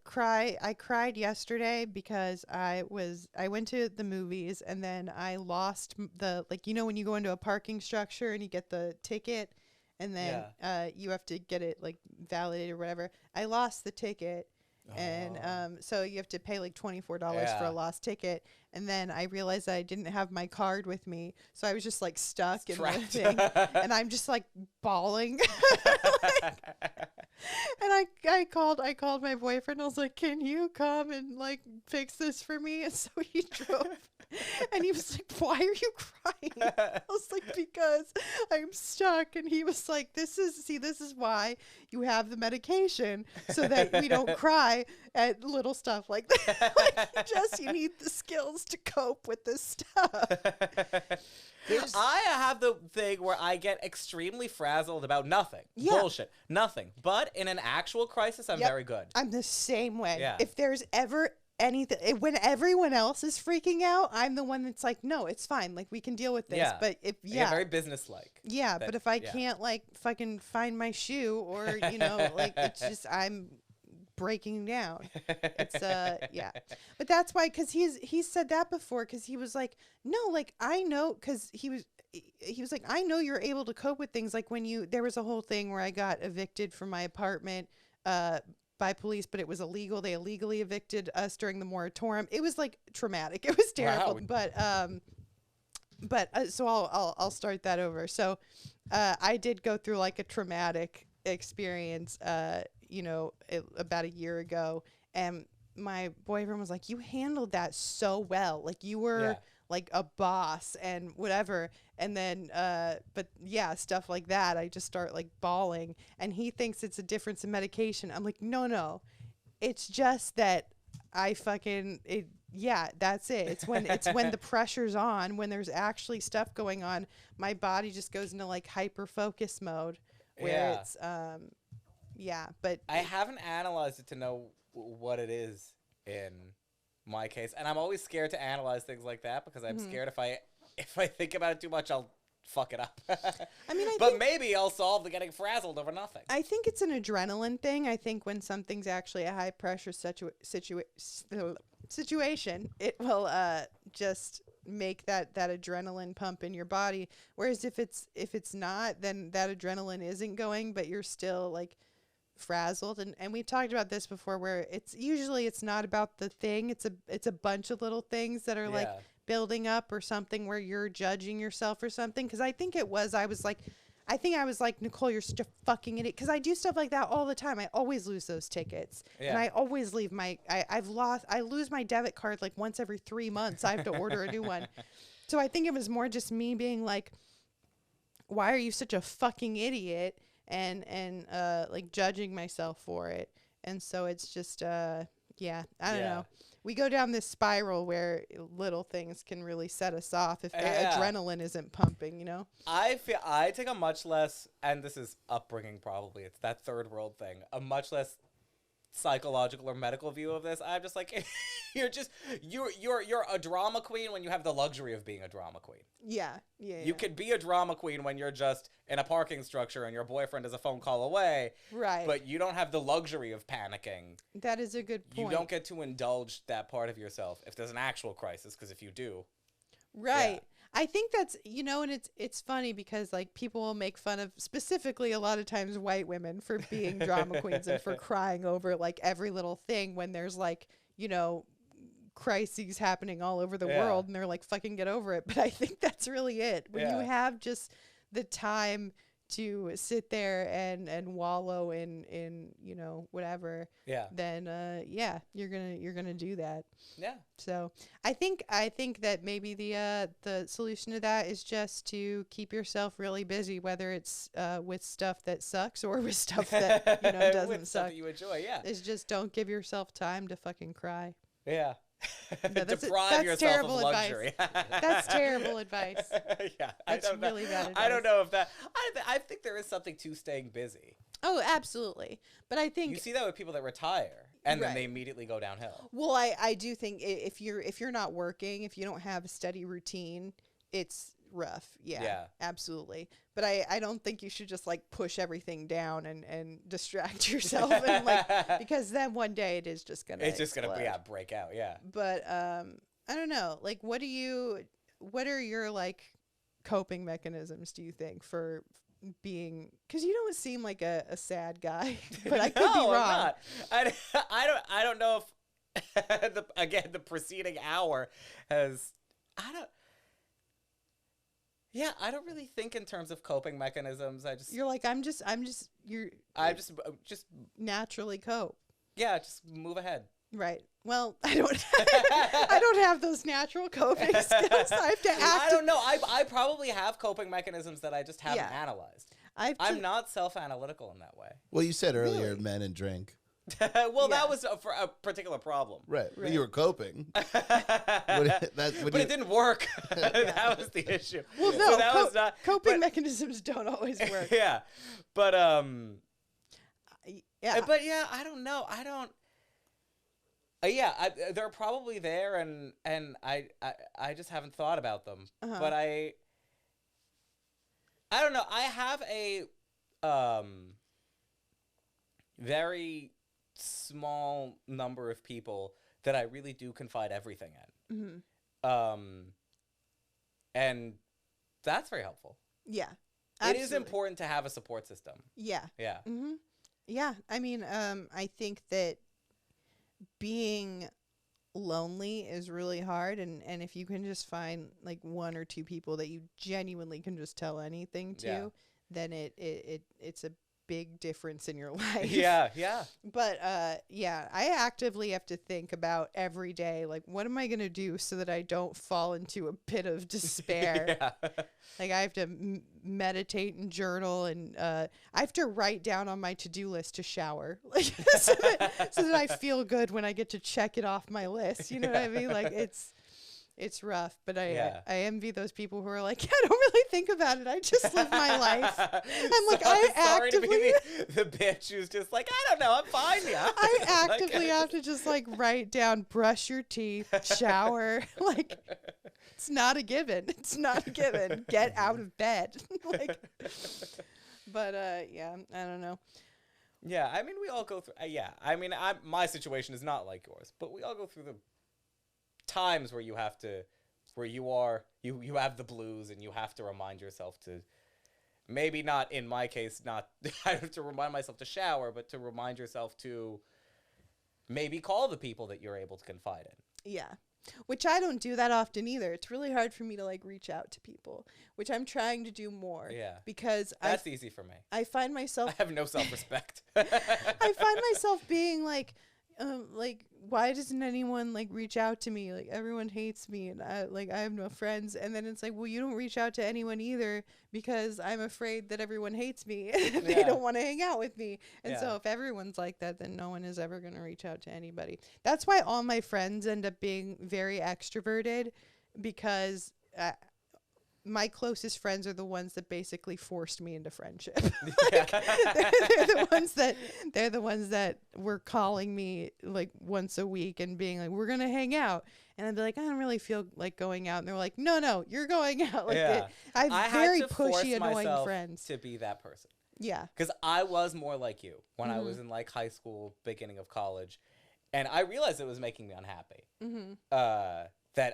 cry. I cried yesterday because I went to the movies and then I lost the, like, you know, when you go into a parking structure and you get the ticket and then you have to get it like validated or whatever. I lost the ticket. And so you have to pay like $24 for Yeah. a lost ticket. And then I realized that I didn't have my card with me. So I was just like stuck in the Trapped. thing. And I'm just like bawling. And I called my boyfriend. I was like, "Can you come and like fix this for me?" And so he drove. And he was like, "Why are you crying?" I was like, "Because I'm stuck." And he was like, this is why you have the medication so that we don't cry at little stuff like that. Like, you need the skills to cope with this stuff. I have the thing where I get extremely frazzled about nothing. Yeah. Bullshit. Nothing. But in an actual crisis, I'm Yep. very good. I'm the same way. Yeah. If there's ever anything, when everyone else is freaking out, I'm the one that's like, no, it's fine. Like, we can deal with this. Yeah. But if, Yeah, very businesslike. Yeah, That- but if I yeah. can't like fucking find my shoe or, you know, like, it's just, I'm breaking down. It's yeah. But that's why, cuz he said that before, cuz he was like, "No, like, I know," cuz he was like, "I know you're able to cope with things, like when there was a whole thing where I got evicted from my apartment by police, but it was illegal. They illegally evicted us during the moratorium. It was like traumatic. It was terrible." Wow. But so I'll start that over. So I did go through like a traumatic experience, you know, about a year ago, and my boyfriend was like, "You handled that so well. Like, you were Yeah. like a boss and whatever." And then, but yeah, stuff like that. I just start like bawling, and he thinks it's a difference in medication. I'm like, no, it's just that I fucking it. Yeah, that's it. It's when the pressure's on, when there's actually stuff going on, my body just goes into like hyper focus mode, where Yeah. it's yeah. But I haven't analyzed it to know what it is in my case, and I'm always scared to analyze things like that because I'm scared if I think about it too much, I'll fuck it up. I mean, but maybe I'll solve the getting frazzled over nothing. I think it's an adrenaline thing. I think when something's actually a high pressure situation, it will just make that adrenaline pump in your body. Whereas if it's not, then that adrenaline isn't going, but you're still like frazzled. And we talked about this before, where it's not about the thing. It's a bunch of little things that are like Yeah. building up or something, where you're judging yourself or something. Because I think I was like, "Nicole, you're such a fucking idiot." Because I do stuff like that all the time. I always lose those tickets. Yeah. And I always leave I lose my debit card like once every 3 months. I have to order a new one. So I think it was more just me being like, why are you such a fucking idiot? And like judging myself for it. And so it's just, I don't know. We go down this spiral where little things can really set us off if that adrenaline isn't pumping, you know? I take a much less, and this is upbringing probably, it's that third world thing, a much less psychological or medical view of this. I'm just like, you're a drama queen when you have the luxury of being a drama queen. Yeah. You could be a drama queen when you're just in a parking structure and your boyfriend is a phone call away. Right. But you don't have the luxury of panicking. That is a good point. You don't get to indulge that part of yourself if there's an actual crisis, because if you do. Right. Yeah. I think that's, you know, and it's funny because like people will make fun of specifically a lot of times white women for being drama queens and for crying over like every little thing when there's like, you know, crises happening all over the world and they're like, fucking get over it. But I think that's really it. When you have just the time to sit there and wallow in you know, whatever, then you're gonna do that. So I think that maybe the solution to that is just to keep yourself really busy, whether it's with stuff that sucks or with stuff that, you know, doesn't with stuff suck. that you enjoy. Is just don't give yourself time to fucking cry. That's Deprive yourself terrible of luxury. That's terrible advice. That's really bad advice. I don't know if that. I think there is something to staying busy. Oh, absolutely. But I think you see that with people that retire and then they immediately go downhill. Well, I do think if you're not working, if you don't have a steady routine, it's rough. Yeah. Absolutely. But I don't think you should just like push everything down and distract yourself and like, because then one day it is just gonna break out. But I don't know, like what are your like coping mechanisms, do you think, for being, because you don't seem like a sad guy, but I could be wrong. I'm not. I don't know if the preceding hour has I don't really think in terms of coping mechanisms. I'm just naturally cope. Yeah, just move ahead. Right. Well, I don't have those natural coping skills. I have to act. I don't know. I probably have coping mechanisms that I just haven't analyzed. I'm not self-analytical in that way. Well, you said earlier, men and drink. That was for a particular problem. Right. But you were coping. But it didn't work. That was the issue. Well, no, so that was not, coping mechanisms don't always work. But But I don't know. I don't. They're probably there, and I just haven't thought about them. But I don't know. I have a very small number of people that I really do confide everything in. And that's very helpful. Yeah. Absolutely. It is important to have a support system. Yeah. Yeah. Yeah. I mean, I think that being lonely is really hard, and if you can just find like one or two people that you genuinely can just tell anything to, then it's a big difference in your life. But I actively have to think about every day, like, what am I gonna do so that I don't fall into a pit of despair? Like I have to meditate and journal, and I have to write down on my to-do list to shower, like so that I feel good when I get to check it off my list. You know what I mean? Like it's rough, but I envy those people who are like, I don't really think about it. I just live my life. I'm like, I actively the bitch who's just like, I don't know, I'm fine. Yeah. I actively have to just like write down, brush your teeth, shower. Like, it's not a given. It's not a given. Get out of bed. Like, but I don't know. Yeah, I mean, we all go through. I mean, my situation is not like yours, but we all go through the times where you have the blues, and you have to remind yourself to, maybe not in my case, not I have to remind myself to shower, but to remind yourself to maybe call the people that you're able to confide in. Yeah. Which I don't do that often either. It's really hard for me to like reach out to people, which I'm trying to do more. Yeah. Because that's easy for me. I find myself I have no self-respect. I find myself being like, like, why doesn't anyone like reach out to me? Like, everyone hates me, and I have no friends. And then it's like, well, you don't reach out to anyone either because I'm afraid that everyone hates me and they don't want to hang out with me. And so if everyone's like that, then no one is ever going to reach out to anybody. That's why all my friends end up being very extroverted, because my closest friends are the ones that basically forced me into friendship. Like, they're the ones that were calling me like once a week and being like, we're gonna hang out, and I'd be like, I don't really feel like going out, and they're like, no, you're going out. Like, I very pushy, annoying friends to be that person. Yeah, because I was more like you when I was in like high school, beginning of college, and I realized it was making me unhappy. That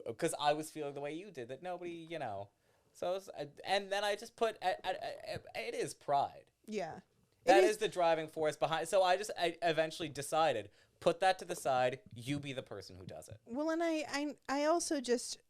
because I was feeling the way you did, that nobody, so and then I just put it is pride. Yeah, that is the driving force behind. So I eventually decided, put that to the side. You be the person who does it. Well, and I also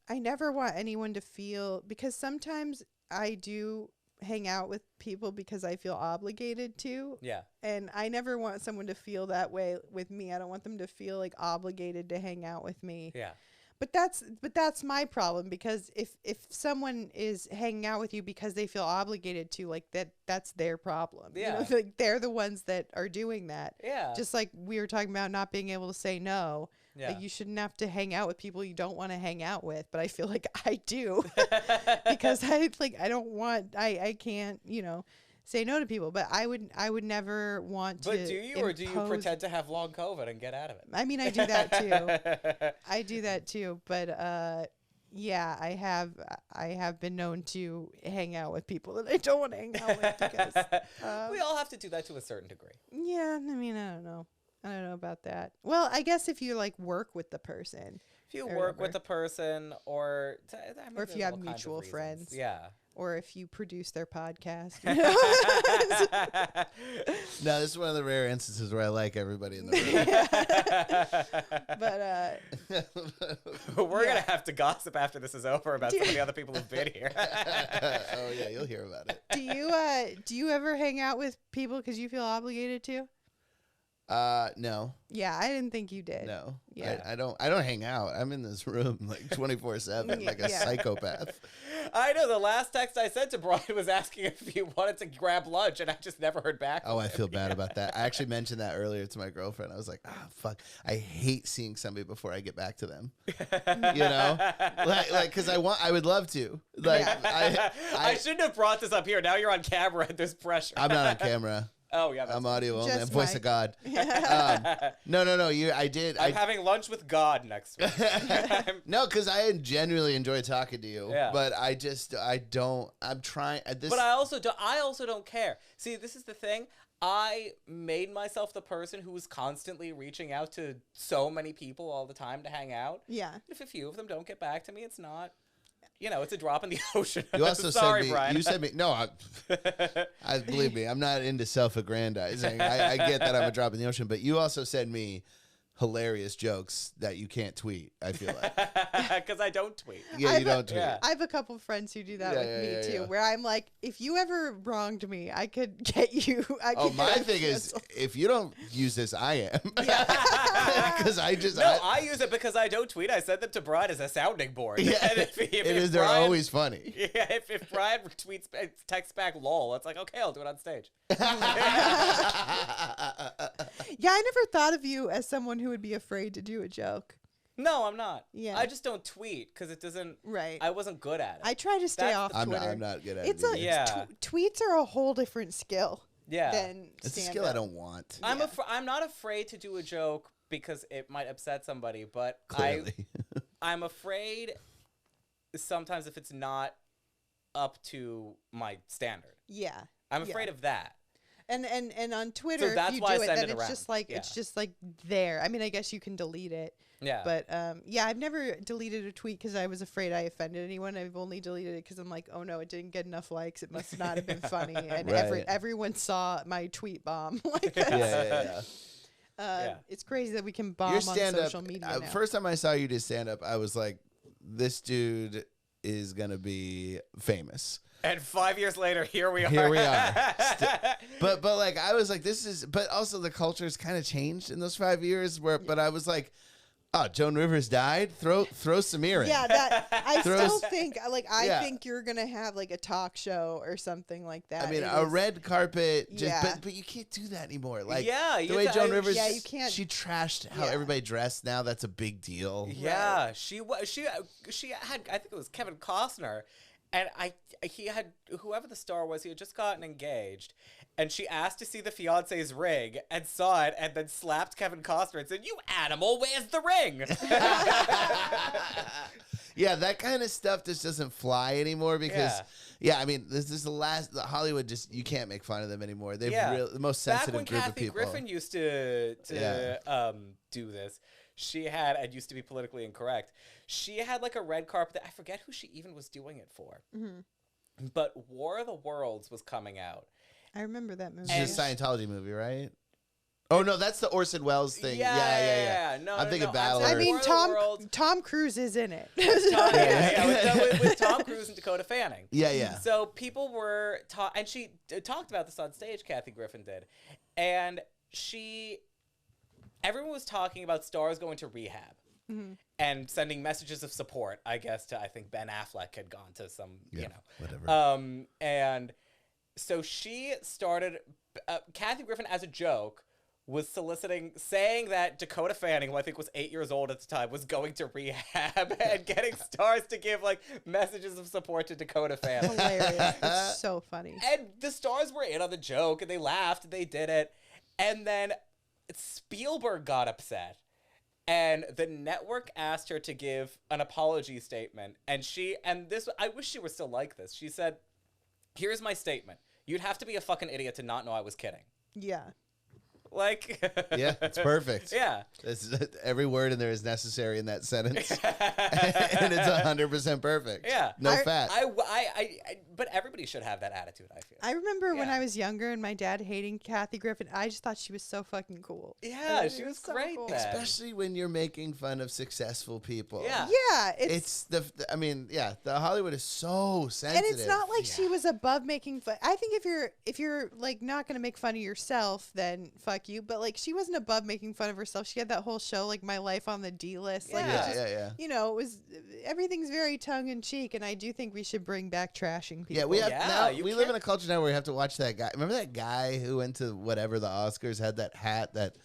I never want anyone to feel, because sometimes I do hang out with people because I feel obligated to. Yeah. And I never want someone to feel that way with me. I don't want them to feel like obligated to hang out with me. Yeah. But that's my problem, because if someone is hanging out with you because they feel obligated to, like, that's their problem. Yeah. Like, they're the ones that are doing that. Yeah. Just like we were talking about not being able to say no. Yeah. Like, you shouldn't have to hang out with people you don't want to hang out with, but I feel like I do because I can't, say no to people. But I would never want to. But do you, or do you pretend to have long COVID and get out of it? I mean, I do that too. But yeah, I have been known to hang out with people that I don't want to hang out with, because we all have to do that to a certain degree. Yeah, I mean, I don't know about that. Well, I guess if you like work with the person. If you work with the person, or if you have mutual friends. Yeah. Or if you produce their podcast. No, this is one of the rare instances where I like everybody in the room. But we're going to have to gossip after this is over about some of the other people who've been here. Oh, yeah, you'll hear about it. Do you ever hang out with people because you feel obligated to? No. Yeah, I didn't think you did. No. Yeah. I don't hang out. I'm in this room like 24/7, like a psychopath. I know. The last text I sent to Brian was asking if he wanted to grab lunch, and I just never heard back. Oh, I feel bad about that. I actually mentioned that earlier to my girlfriend. I was like, fuck. I hate seeing somebody before I get back to them. Like, because I would love to. Like, I shouldn't have brought this up here. Now you're on camera and there's pressure. I'm not on camera. Oh, yeah. I'm audio only. I'm voice of God. No. I did. I'm having lunch with God next week. No, because I genuinely enjoy talking to you. Yeah. But I'm trying. But I also don't care. See, this is the thing. I made myself the person who was constantly reaching out to so many people all the time to hang out. Yeah. If a few of them don't get back to me, it's not. It's a drop in the ocean. You also Sorry, said me, Brian. You said me. No, I believe me. I'm not into self-aggrandizing. I get that I'm a drop in the ocean, but you also sent me hilarious jokes that you can't tweet, I feel like. Because I don't tweet. Yeah, you don't tweet. Yeah. I have a couple friends who do that with me too, where I'm like, if you ever wronged me, I could get you. My thing is, if you don't use this, I am. Because I use it because I don't tweet. I send them to Brian as a sounding board. Yeah, they're always funny. Yeah, if Brian tweets, texts back lol, it's like, okay, I'll do it on stage. Yeah, I never thought of you as someone who would be afraid to do a joke. No, I'm not. Yeah, I just don't tweet because it doesn't. Right. I wasn't good at it. I try to stay off Twitter. I'm not good at it. Tweets are a whole different skill. Yeah. Than it's a skill I don't want. I'm not afraid to do a joke because it might upset somebody, but I'm afraid sometimes if it's not up to my standard. Yeah. I'm afraid of that. And on Twitter, so if you do it, then it's just like there. I mean, I guess you can delete it. Yeah. But I've never deleted a tweet because I was afraid I offended anyone. I've only deleted it because I'm like, oh no, it didn't get enough likes. It must not have been funny. And everyone saw my tweet bomb. Like it's crazy that we can bomb on social media now. First time I saw you do stand up, I was like, this dude is gonna be famous. And 5 years later, here we are. Here we are. But like I was like, this is. But also the culture's kind of changed in those 5 years. But I was like, oh, Joan Rivers died. Throw Sameer in. Yeah, that I Throws- still think I Yeah. think you're gonna have like a talk show or something like that. I mean, It a is- red carpet. Yeah. But you can't do that anymore. Like Yeah, the way Joan Rivers. Yeah, you can't- She trashed how Yeah. everybody dressed. Now that's a big deal. Yeah, she had, I think it was Kevin Costner, and he had, whoever the star was, he had just gotten engaged, and she asked to see the fiance's ring and saw it, and then slapped Kevin Costner and said, "You animal, where's the ring?" Yeah, that kind of stuff just doesn't fly anymore because, Yeah. I mean, this is the Hollywood just, you can't make fun of them anymore. They've Yeah. the most Back sensitive when group of Kathy people. Griffin used to Yeah. do this, she had, and used to be politically incorrect, she had like a red carpet that I forget who she even was doing it for. But War of the Worlds was coming out. I remember that movie. It's a Scientology movie, right? Oh, no, that's the Orson Welles thing. Yeah. No, I'm thinking Battle I Earth. mean, War of the Worlds. Tom Cruise is in it. With Tom Cruise and Dakota Fanning. Yeah. So people were and she talked about this on stage. Kathy Griffin did, and everyone was talking about stars going to rehab and sending messages of support. I guess I think Ben Affleck had gone to some, whatever. and so she started. Kathy Griffin, as a joke, was saying that Dakota Fanning, who I think was 8 years old at the time, was going to rehab and getting stars to give like messages of support to Dakota Fanning. Hilarious. It's so funny. And the stars were in on the joke, and they laughed, and they did it. And then Spielberg got upset, and the network asked her to give an apology statement. And I wish she were still like this. She said, "Here's my statement. You'd have to be a fucking idiot to not know I was kidding." Yeah. Like, Yeah, it's perfect. yeah. Every word in there is necessary in that sentence. And it's 100% perfect. Yeah. No fat. But everybody should have that attitude, I feel. I remember when Yeah. I was younger and my dad hating Kathy Griffin. I just thought she was so fucking cool. Yeah, It she was so great cool. then. Especially when you're making fun of successful people. Yeah. Yeah, It's the Hollywood is so sensitive. and it's not like she was above making fun. I think if you're like not gonna make fun of yourself, then fuck you. But like she wasn't above making fun of herself. She had that whole show like My Life on the D List. Like Yeah. it's just, Yeah. you know, it was everything's very tongue in cheek, and I do think we should bring back trashing people. Yeah, we have Yeah, now. you We live in can't- a culture now where we have to watch that guy. Remember that guy who went to whatever the Oscars, had that hat that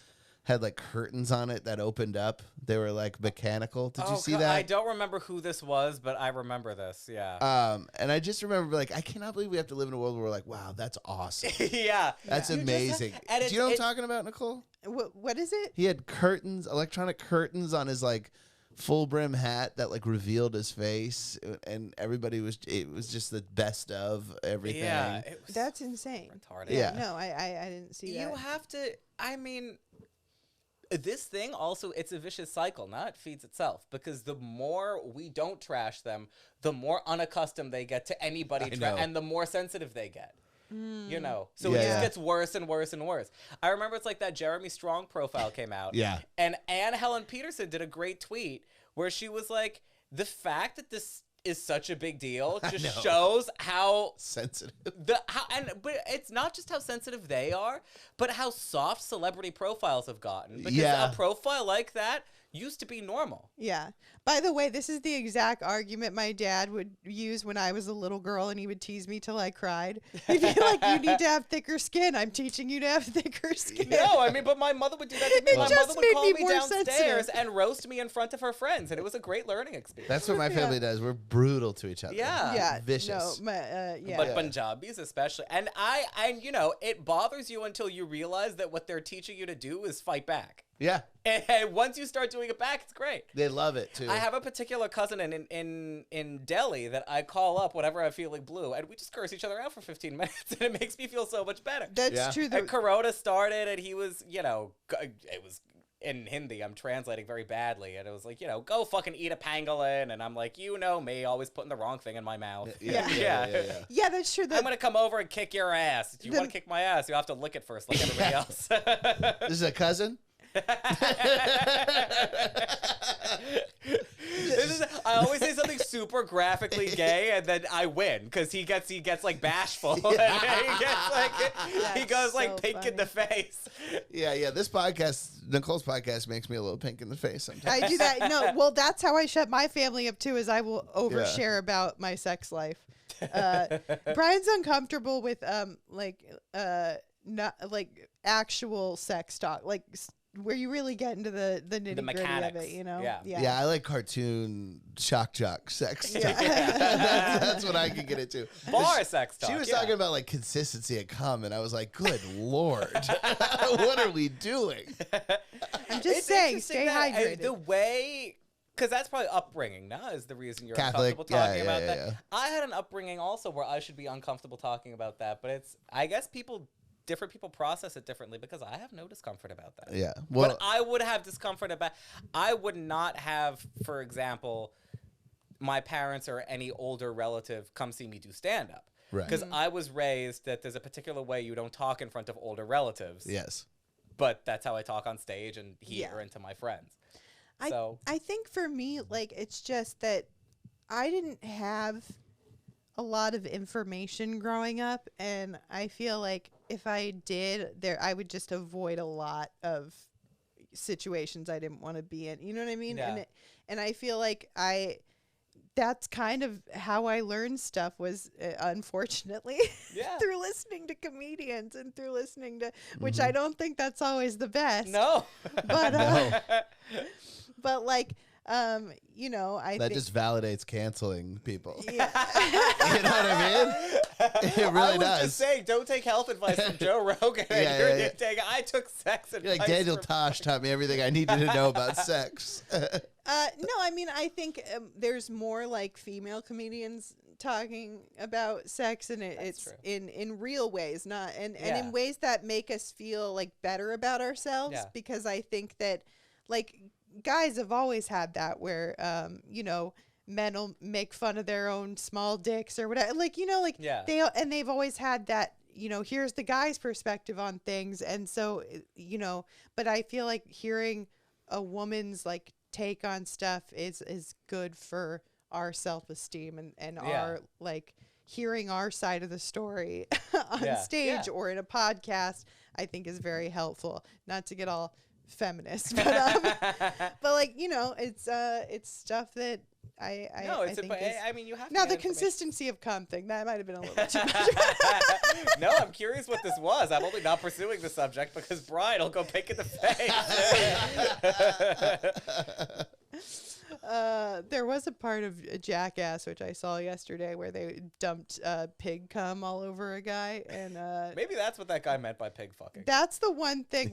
had like curtains on it that opened up. They were like mechanical. Did you see God, that? I don't remember who this was, but I remember this. Yeah. And I just remember like I cannot believe we have to live in a world where we're like, wow, that's awesome. Yeah. That's You just amazing. and Do you know what I'm it- talking about, Nicole? What is it? He had curtains, electronic curtains on his like full brim hat that like revealed his face, and it was just the best of everything. Yeah. It was That's insane. retarded. Yeah. No, I didn't see that. You have to. I mean, this thing also, it's a vicious cycle. Now it feeds itself, because the more we don't trash them, the more unaccustomed they get to anybody, I know. and the more sensitive they get. You know, so Yeah, it just yeah. gets worse and worse and worse. I remember it's like that Jeremy Strong profile came out. Yeah. And Anne Helen Peterson did a great tweet where she was like, the fact that this is such a big deal know. just shows how Sensitive. but it's not just how sensitive they are, but how soft celebrity profiles have gotten. Because Yeah. a profile like that used to be normal. Yeah. By the way, this is the exact argument my dad would use when I was a little girl, and he would tease me till I cried. He'd be like, "You need to have thicker skin. I'm teaching you to have thicker skin." No, I mean, but my mother would do that to me. It My just mother made would call me me more downstairs sensitive. and roast me in front of her friends, and it was a great learning experience. That's what my family does. We're brutal to each other. Yeah. Yeah. Vicious. No, yeah. But Punjabis especially. And you know, it bothers you until you realize that what they're teaching you to do is fight back. Yeah. And once you start doing it back, it's great. They love it too. I have a particular cousin in Delhi that I call up whenever I feel like blue, and we just curse each other out for 15 minutes, and it makes me feel so much better. That's Yeah. true. And Corona started, and he was, you know, it was in Hindi. I'm translating very badly, and it was like, you know, go fucking eat a pangolin, and I'm like, you know me, always putting the wrong thing in my mouth. Yeah. Yeah, that's true. I'm gonna come over and kick your ass. If you want to kick my ass, you have to lick it first, like everybody else. This is a cousin. I always say something super super graphically gay, and then I win because he gets like bashful, and then he goes like so pink in the face. Yeah. This podcast, Nicole's podcast, makes me a little pink in the face sometimes. I do that. No, well, that's how I shut my family up too. Is I will overshare about my sex life. Brian's uncomfortable with not like actual sex talk, like where you really get into the nitty gritty of it, you know? Yeah, I like cartoon shock jock sex. Yeah. That's what I can get into. Bar sex talk. She was talking about like consistency of cum, and I was like, "Good lord, what are we doing?" I'm just saying, stay hydrated. The way, because that's probably upbringing. Now is the reason you're Catholic, uncomfortable talking about that. Yeah. I had an upbringing also where I should be uncomfortable talking about that, but I guess different people process it differently because I have no discomfort about that. Yeah. Well, but I would have discomfort about. I would not have, for example, my parents or any older relative come see me do stand up. Right. Because I was raised that there's a particular way you don't talk in front of older relatives. yes. But that's how I talk on stage and here and to my friends. So I think for me, like, it's just that I didn't have a lot of information growing up, and I feel like if I did, I would just avoid a lot of situations I didn't want to be in. You know what I mean? Yeah. And I feel like that's kind of how I learned stuff was, unfortunately, through listening to comedians and through listening to, which I don't think that's always the best. no. But but like, you know, I That think just validates canceling people. yeah. You know what I mean? It really I was does. just saying, don't take health advice from Joe Rogan. Yeah. I took sex You're advice. like Daniel from- Tosh taught me everything I needed to know about sex. No, I mean, I think there's more like female comedians talking about sex, and it's true. in real ways, not and Yeah. in ways that make us feel like better about ourselves. Yeah. Because I think that like guys have always had that where you know, men will make fun of their own small dicks or whatever, like, you know, like they've always had that, you know, here's the guy's perspective on things. And so, you know, but I feel like hearing a woman's like take on stuff is good for our self-esteem and our like hearing our side of the story on stage or in a podcast, I think is very helpful. Not to get all feminist, but like, you know, it's stuff that I think is, I mean, you have to now get the information. consistency of cum thing that might have been a little too much. No, I'm curious what this was. I'm only not pursuing the subject because Brian will go pink in the face. There was a part of Jackass which I saw yesterday where they dumped pig cum all over a guy, and Maybe that's what that guy meant by pig fucking. that's the one thing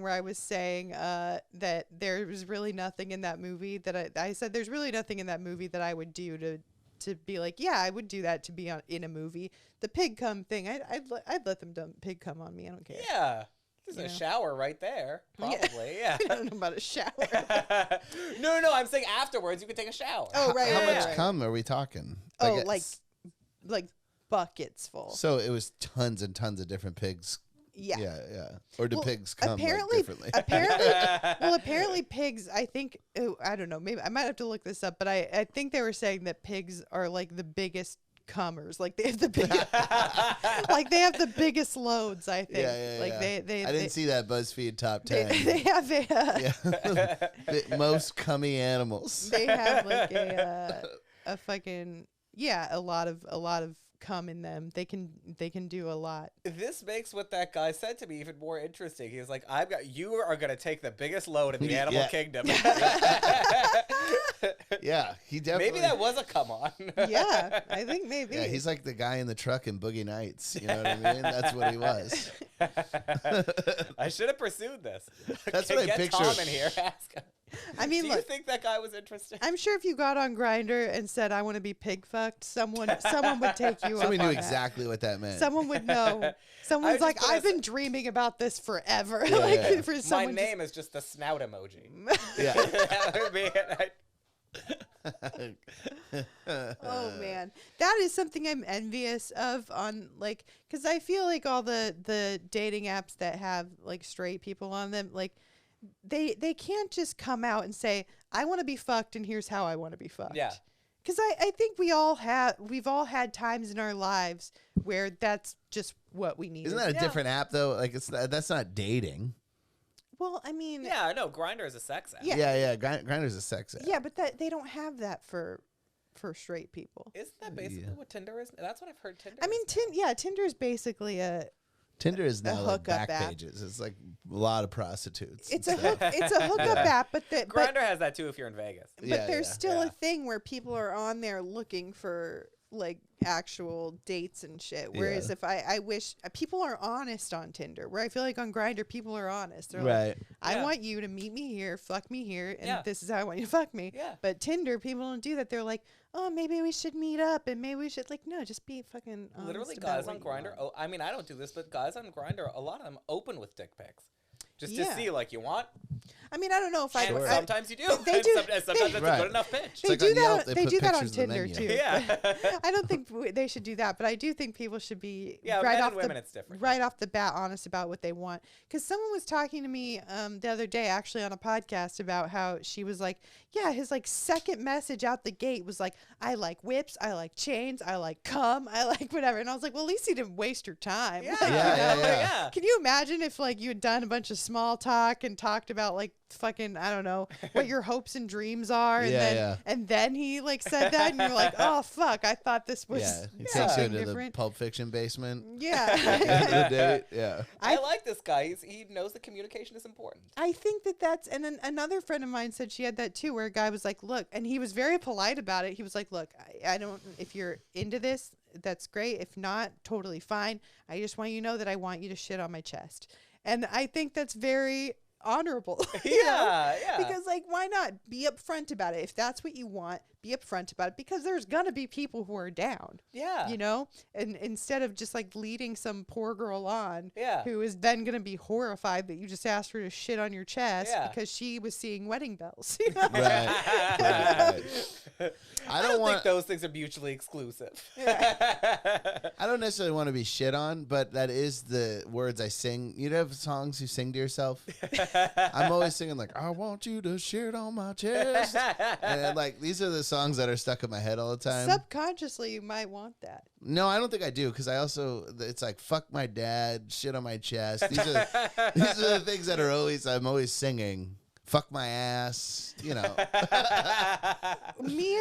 where I was saying that there was really nothing in that movie that I said there's really nothing in that movie that I would do to be like, yeah, I would do that to be in a movie. The pig cum thing, I'd let them dump pig cum on me. I don't care. Yeah. There's You a know? shower right there. Probably, yeah. I don't know about a shower. No, I'm saying afterwards you can take a shower. Oh, right. How right, much right. cum are we talking? Oh, it's- like buckets full. So it was tons and tons of different pigs. Yeah. Yeah. Or do Well, pigs come like, apparently, differently? apparently pigs, I think, I don't know, maybe I might have to look this up, but I think they were saying that pigs are like the biggest cummers. Like they have the biggest, like they have the biggest loads, I think. Like they I didn't see that BuzzFeed top 10. they have a, Most cummy animals. they have like a fucking, a lot of cum in them. They can do a lot. This makes what that guy said to me even more interesting. He was like, you are going to take the biggest load in the animal kingdom. Yeah, he definitely. Maybe that was a come on. Yeah, I think maybe. Yeah, he's like the guy in the truck in Boogie Nights. You know what I mean? That's what he was. I should have pursued this. That's what I Get picture. Tom in here. Ask him. I mean, Do look, you think that guy was interesting? I'm sure if you got on Grindr and said I want to be pig fucked, someone would take you up Somebody knew on that. exactly what that meant. Someone would know. Someone's just like, gonna I've been dreaming about this forever. Yeah, like yeah. for My someone name is just the snout emoji. Yeah. That would be it. Oh man, that is something I'm envious of on like, because I feel like all the dating apps that have like straight people on them, like they can't just come out and say, I want to be fucked and here's how I want to be fucked. Yeah. Because I think we've all had times in our lives where that's just what we need. Isn't that a different app though? Like that's not dating. Well, I mean, Yeah, no, Grindr is a sex app. Yeah. Grindr's a sex app. yeah, but they don't have that for straight people. Isn't that basically what Tinder is? That's what I've heard Tinder I mean, is. Tinder is basically Tinder is now like hookup back app. pages. It's like a lot of prostitutes. it's a hookup app, but Grindr has that too if you're in Vegas. but there's still Yeah. a thing where people are on there looking for like actual dates and shit. Whereas if I wish people are honest on Tinder, where I feel like on Grindr people are honest. They're like, I Yeah. want you to meet me here, fuck me here, and Yeah. this is how I want you to fuck me. Yeah. But Tinder, people don't do that. They're like, oh, maybe we should meet up, and maybe we should no, just be fucking honest. Literally, about guys what on you Grindr. want. Oh, I mean, I don't do this, but guys on Grindr, a lot of them open with dick pics, just to Yeah. see like you want. I mean, I don't know if And I sometimes you do. They and do- sometimes that's a Right. good enough pitch. They like do on that. Yelp, On, they they put do that on pictures of the Tinder menu. too. Yeah. I don't think they should do that, but I do think people should be Yeah, right men off and women, the it's different. right off the bat honest about what they want. Because someone was talking to me the other day, actually on a podcast, about how she was like, yeah, his like second message out the gate was like, I like whips, I like chains, I like cum, I like whatever. And I was like, well, at least he didn't waste your time. Yeah, Like, Yeah. Can you imagine if like you had done a bunch of small talk and talked about like fucking, I don't know, what your hopes and dreams are, and then he like said that, and you're like, oh fuck, I thought this was Yeah, he takes you something into different. the Pulp Fiction basement. Yeah. The date. Yeah. I like this guy. He knows that communication is important. I think that's, and then another friend of mine said she had that too, where a guy was like, look, and he was very polite about it. He was like, look, I don't, if you're into this, that's great. If not, totally fine. I just want you to know that I want you to shit on my chest. And I think that's very honorable. you know? Yeah. Because like, why not be upfront about it? If that's what you want, be upfront about it, because there's gonna be people who are down. Yeah. You know, and instead of just like leading some poor girl on, Yeah. who is then gonna be horrified that you just asked her to shit on your chest Yeah. because she was seeing wedding bells. You know? Right. I don't think those things are mutually exclusive. I don't necessarily want to be shit on, but that is the words I sing. You have songs you sing to yourself. I'm always singing like, I want you to shit on my chest. And like, these are the songs that are stuck in my head all the time. Subconsciously, you might want that. No, I don't think I do, because I also, it's like, fuck my dad, shit on my chest. These are the things that I'm always singing. Fuck my ass, you know. Me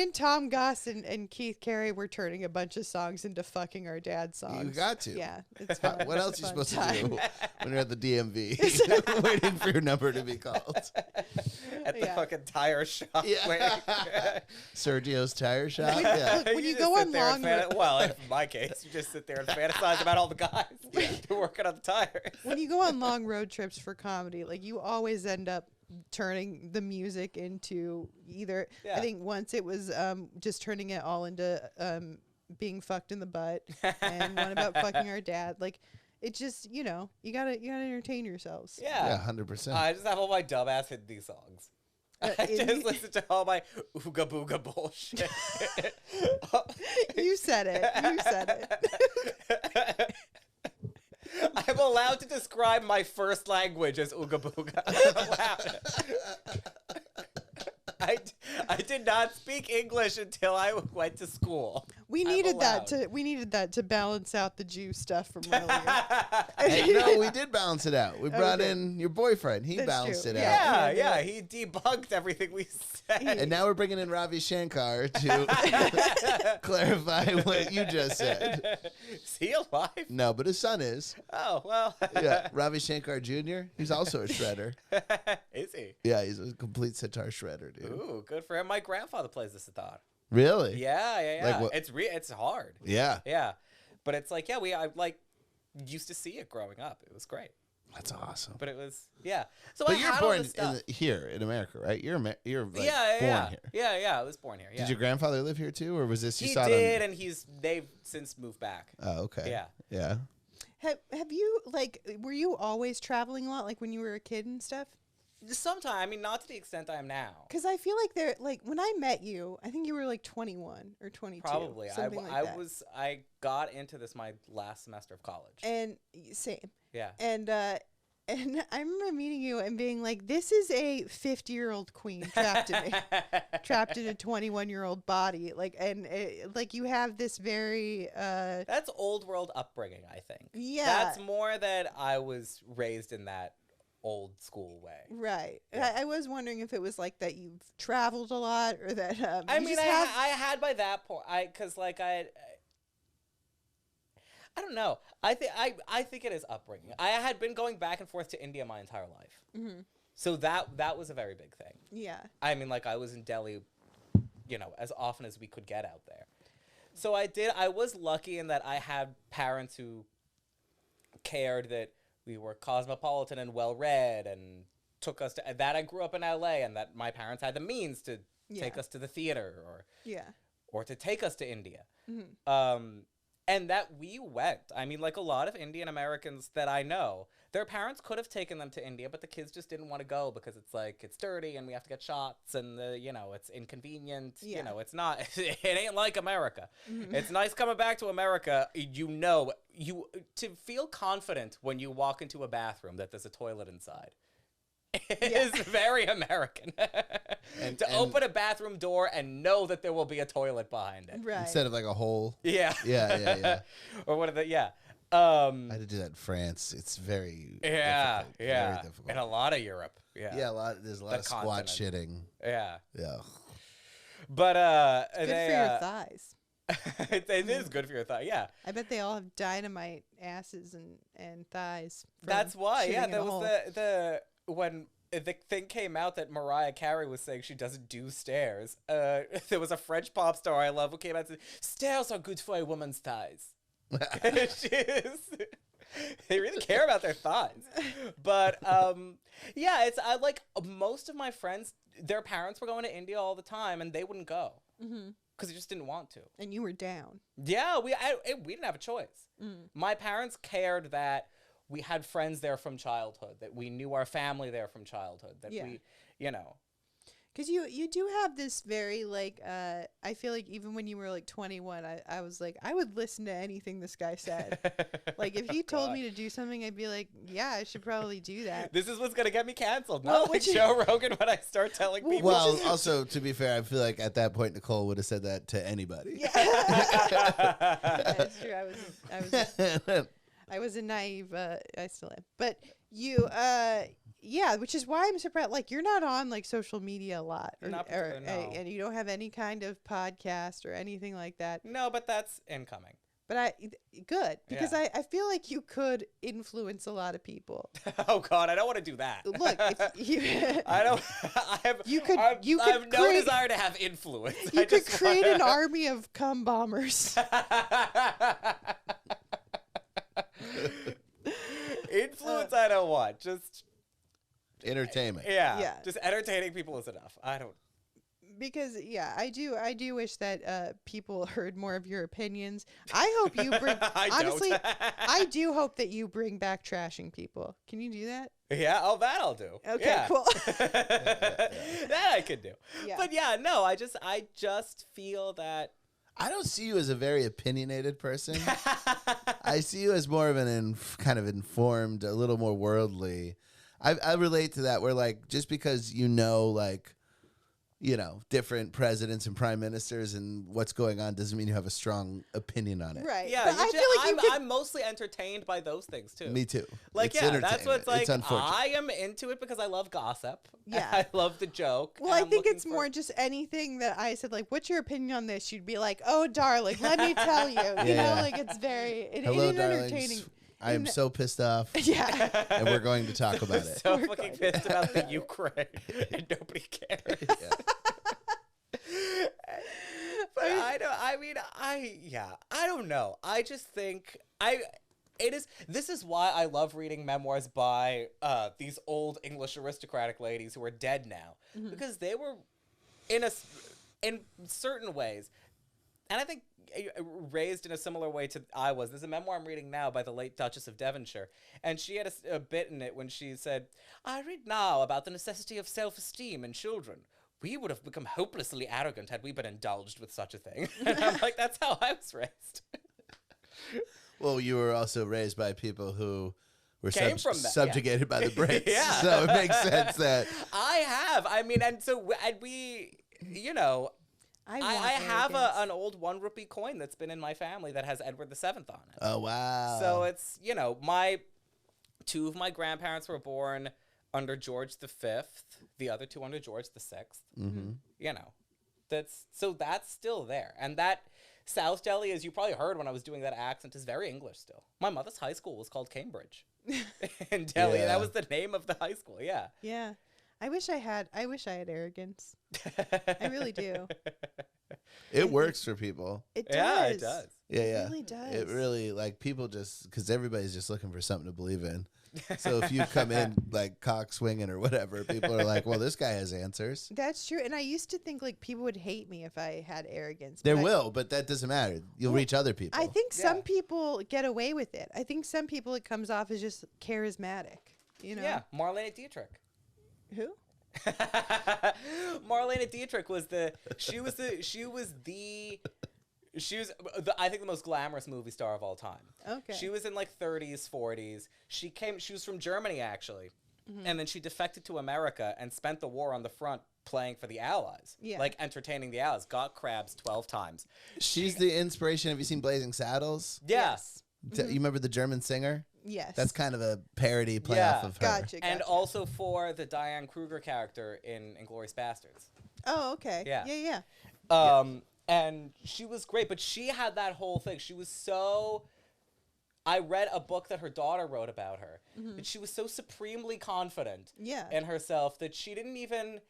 and Tom Goss and Keith Carey were turning a bunch of songs into fucking our dad songs. You got to. Yeah, it's fun. What else It's are you a supposed fun to do time. when you're at the DMV waiting for your number to be called? At the Yeah. fucking tire shop. Yeah. waiting. Sergio's tire shop. Yeah. When you just go sit on there and long well, in my case, you just sit there and fantasize about all the guys working on the tires. when you go on long road trips for comedy, like you always end up turning the music into either. Yeah. I think once it was just turning it all into being fucked in the butt, and one about fucking our dad. Like it just, you gotta entertain yourselves. Yeah, Yeah. 100%. I just have all my dumbass Hindi songs. I just listen to all my ooga booga bullshit. You said it. You said it. I'm allowed to describe my first language as ooga booga. I'm allowed. I did not speak English until I went to school. We I'm needed allowed. that to balance out the Jew stuff from earlier. Hey, no, we did balance it out. We brought Okay. in your boyfriend. He That's balanced true. it Yeah. out. Yeah, he debunked everything we said. And now we're bringing in Ravi Shankar to clarify what you just said. Is he alive? No, but his son is. Oh, well. Yeah, Ravi Shankar Jr. He's also a shredder. Is he? Yeah, he's a complete sitar shredder, dude. Ooh, good for him. My grandfather plays the sitar. Really? Yeah. Like what- It's hard. Yeah. Yeah. But it's like, I used to see it growing up. It was great. That's awesome. But it was, yeah. So But I you're had all born this stuff. here in America, right? You're like, born yeah. here. Yeah, I was born here. Yeah. Did your grandfather live here too, or was this you He saw did, it on? and they've since moved back. Oh, okay. Yeah. Yeah. Have you were you always traveling a lot, like when you were a kid and stuff? Sometime, I mean, not to the extent I am now. Because I feel like when I met you, I think you were like 21 or 22. Probably. Something like that. I got into this my last semester of college. And same. Yeah. And And I remember meeting you and being like, this is a 50-year-old queen trapped in a 21-year-old body. Like, and like you have this very That's old world upbringing, I think. Yeah. That's more that I was raised in that old school way. right. Yeah. I was wondering if it was like that you've traveled a lot or that I you mean, just I had by that point, because like I don't know. I think it is upbringing. I had been going back and forth to India my entire life, so that was a very big thing. Yeah. I mean, like I was in Delhi, as often as we could get out there. So I was lucky in that I had parents who cared that we were cosmopolitan and well-read and took us to that. I grew up in LA and that my parents had the means to take us to the theater or to take us to India. And that we went. I mean, like a lot of Indian Americans that I know, their parents could have taken them to India, but the kids just didn't want to go because it's like, it's dirty and we have to get shots and it's inconvenient. Yeah. It's not, it ain't like America. It's nice coming back to America. To feel confident when you walk into a bathroom that there's a toilet inside. It is very American. And open a bathroom door and know that there will be a toilet behind it. Right. Instead of like a hole. Yeah. Yeah. Or what are they? Yeah. I had to do that in France. It's very difficult. Very difficult. In a lot of Europe. Yeah. Yeah, there's a lot of squat shitting. Yeah. Yeah. But Good for your thighs. it is good for your thigh. Yeah. I bet they all have dynamite asses and thighs. from That's why. Yeah, shitting in there a was hole. when the thing came out that Mariah Carey was saying she doesn't do stairs. There was a French pop star I love who came out and said, "Stairs are good for a woman's thighs." They really care about their thighs. But I like most of my friends, their parents were going to India all the time and they wouldn't go because they just didn't want to. And you were down. Yeah, we didn't have a choice. My parents cared that we had friends there from childhood, that we knew our family there from childhood, that we. Because you do have this very, like, I feel like even when you were, like, 21, I was like, I would listen to anything this guy said. Like, if he told me to do something, I'd be like, yeah, I should probably do that. This is what's going to get me canceled. Well, Not like Joe Rogan when I start telling people. Well, also, to be fair, I feel like at that point, Nicole would have said that to anybody. Yeah. That's true. I was a naive, I still am. But you, yeah, which is why I'm surprised. Like, you're not on, like, social media a lot. Not particularly, no. And you don't have any kind of podcast or anything like that. No, but that's incoming. But good, because I feel like you could influence a lot of people. Oh, God, I don't want to do that. Look, if you... I don't... I have no desire to have influence. You could create an army of cum bombers. Influence I don't want. Just entertainment. Yeah. Just entertaining people is enough. I don't. Because I do wish that people heard more of your opinions. I hope you bring. Honestly, I do hope that you bring back trashing people. Can you do that? Yeah. Oh, that I'll do. Okay. Yeah. Cool. That I could do. Yeah. But yeah, no. I just feel that. I don't see you as a very opinionated person. I see you as more of an kind of informed, a little more worldly. I relate to that where, like, just because like, different presidents and prime ministers and what's going on doesn't mean you have a strong opinion on it. Right. Yeah. But I feel like I'm mostly entertained by those things too. Me too. Like, it's yeah, that's what's like. It's unfortunate. I am into it because I love gossip. Yeah. I love the joke. Well, I think it's more just anything that I said, like, what's your opinion on this? You'd be like, oh, darling, let me tell you. You know, like, it's very Hello, it is entertaining. darlings. I am so pissed off. Yeah. And we're going to talk about it. So fucking pissed about the Ukraine, and nobody cares. Yeah. But I don't know. I just think this is why I love reading memoirs by these old English aristocratic ladies who are dead now, because they were in certain ways, and I think raised in a similar way to I was. There's a memoir I'm reading now by the late Duchess of Devonshire, and she had a bit in it when she said, "I read now about the necessity of self-esteem in children. We would have become hopelessly arrogant had we been indulged with such a thing." And I'm like, that's how I was raised. Well, you were also raised by people who were came from that, subjugated by the Brits. Yeah. So it makes sense that I have. I mean, and we, you know, I have an old 1 rupee coin that's been in my family that has Edward VII on it. oh wow. So it's, you know, two of my grandparents were born under George V, the other 2 under George VI. Mm-hmm. You know, that's still there. And that South Delhi, as you probably heard when I was doing that accent, is very English still. My mother's high school was called Cambridge in Delhi. Yeah. That was the name of the high school. Yeah. Yeah. I wish I had arrogance. I really do. It works for people. It does. Yeah, it does. Yeah, It yeah. really does. It really, like, people just, because everybody's just looking for something to believe in. So if you come in like cock swinging or whatever, people are like, well, this guy has answers. That's true. And I used to think like people would hate me if I had arrogance. There but will, but that doesn't matter. You'll reach other people. I think some Yeah. people get away with it. I think some people it comes off as just charismatic. You know? Yeah, Marlene Dietrich. Who? Marlene Dietrich was I think the most glamorous movie star of all time. Okay. She was in like 30s, 40s. She was from Germany actually. And then she defected to America and spent the war on the front playing for the Allies. Yeah. Like entertaining the Allies. Got crabs 12 times. She's the inspiration. Have you seen Blazing Saddles? Yeah. Yes. You remember the German singer? Yes. That's kind of a parody play Yeah. off of her. Gotcha. And gotcha. also for the Diane Kruger character in Inglourious Bastards. Oh, okay. Yeah. Yeah. And she was great, but she had that whole thing. She was so... I read a book that her daughter wrote about her. And she was so supremely confident Yeah. in herself that she didn't even...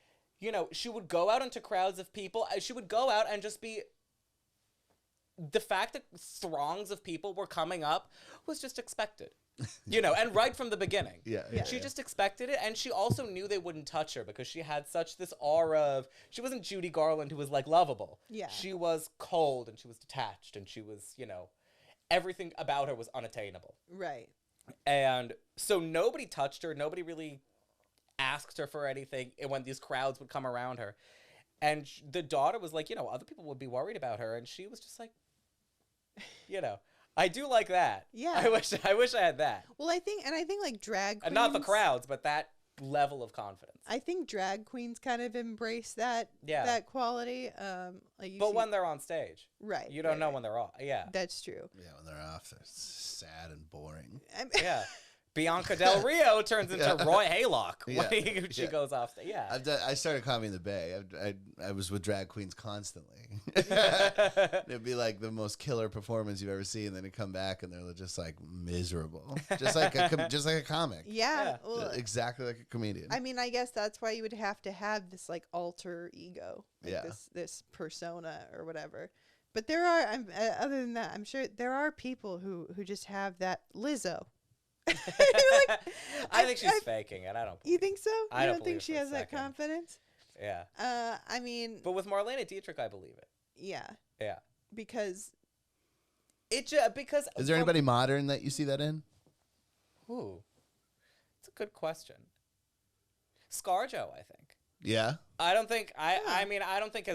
You know, she would go out into crowds of people. She would go out and just be... The fact that throngs of people were coming up was just expected. You know, and right from the beginning. Yeah. She just expected it, and she also knew they wouldn't touch her because she had such this aura of... She wasn't Judy Garland, who was, like, lovable. Yeah. She was cold, and she was detached, and she was, you know... Everything about her was unattainable. Right. And so nobody touched her. Nobody really asked her for anything when these crowds would come around her. And the daughter was like, you know, other people would be worried about her, and she was just like, you know... I do like that. Yeah. I wish I had that. Well, I think like drag queens. And not the crowds, but that level of confidence. I think drag queens kind of embrace that that quality. Like you But see- when they're on stage, right, you don't right, know right. when they're off. Yeah. That's true. Yeah, when they're off, they're sad and boring. Yeah. Bianca Del Rio turns into Roy Haylock Yeah. when she Yeah. goes off stage. Yeah. I started Comedy in the Bay. I was with drag queens constantly. It'd be like the most killer performance you've ever seen, and then it'd come back and they're just like miserable, just like a comic. Yeah. Yeah. Well, Exactly like a comedian. I mean, I guess that's why you would have to have this like alter ego, like Yeah. this persona or whatever. But there are, other than that, I'm sure there are people who just have that. Lizzo. Like, I think she's faking it. I don't. You think so? I You don't don't think believe she for a has that second. confidence? Yeah. I mean, But with Marlene Dietrich, I believe it. yeah, Yeah. because Because Is there anybody modern that you see that in? Ooh, it's a good question. ScarJo, I think. Yeah. I don't think I mean I don't think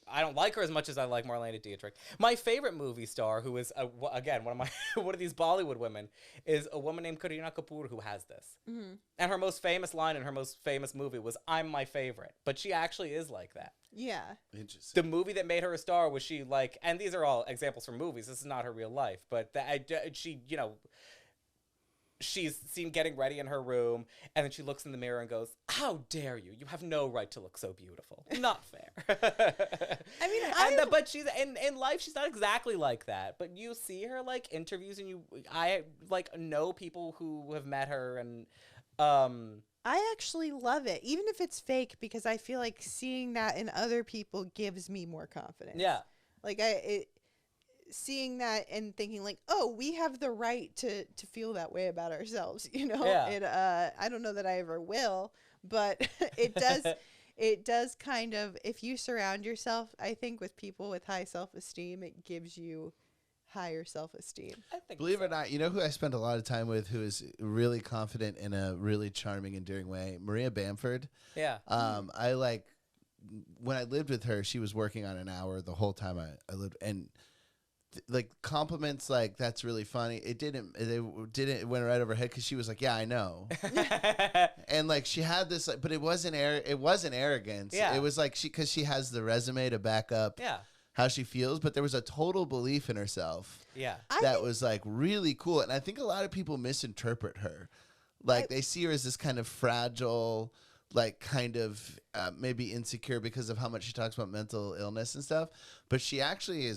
I don't like her as much as I like Marlene Dietrich. My favorite movie star, who is again one of these Bollywood women, is a woman named Kareena Kapoor who has this. Mhm. And her most famous line in her most famous movie was "I'm my favorite," but she actually is like that. yeah, Interesting. The movie that made her a star was she like, and these are all examples from movies. This is not her real life, but she she's seen getting ready in her room, and then she looks in the mirror and goes, "How dare you? You have no right to look so beautiful. Not fair." I mean, but she's in life, she's not exactly like that. But you see her like interviews, and I like know people who have met her, and I actually love it, even if it's fake, because I feel like seeing that in other people gives me more confidence. yeah, Like seeing that and thinking like, oh, we have the right to feel that way about ourselves, you know? Yeah. I don't know that I ever will, but it does kind of, if you surround yourself, I think, with people with high self-esteem, it gives you higher self-esteem. I think Believe it so. or not, you know who I spent a lot of time with who is really confident in a really charming, endearing way? Maria Bamford. Yeah. I like, when I lived with her, she was working on an hour the whole time I lived. And like compliments like that's really funny. It didn't. It went right over her head because she was like, "Yeah, I know," and like she had this, like, but it wasn't arrogance. Yeah. It was like because she has the resume to back up Yeah. how she feels, but there was a total belief in herself Yeah. that was like really cool. And I think a lot of people misinterpret her, like they see her as this kind of fragile, like kind of maybe insecure because of how much she talks about mental illness and stuff. But she actually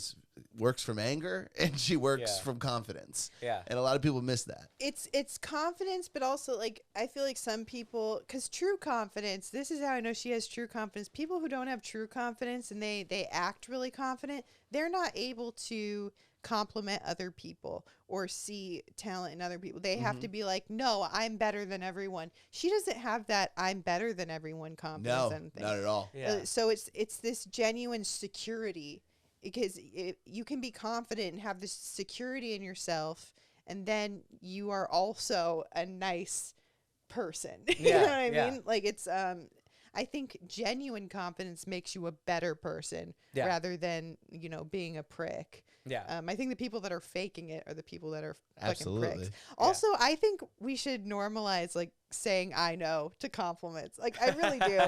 works from anger and she works from confidence. Yeah. And a lot of people miss that. It's confidence, but also like I feel like some people, because true confidence, this is how I know she has true confidence. People who don't have true confidence and they act really confident, they're not able to compliment other people or see talent in other people. They have to be like, no, I'm better than everyone. She doesn't have that I'm better than everyone confidence. No, I don't think. not at all. Yeah. So it's this genuine security, because you can be confident and have this security in yourself, and then you are also a nice person. You know what I mean? Like it's I think genuine confidence makes you a better person rather than, being a prick. Yeah. I think the people that are faking it are the people that are Absolutely. fucking pricks. Also, I think we should normalize like saying I know to compliments. Like I really do.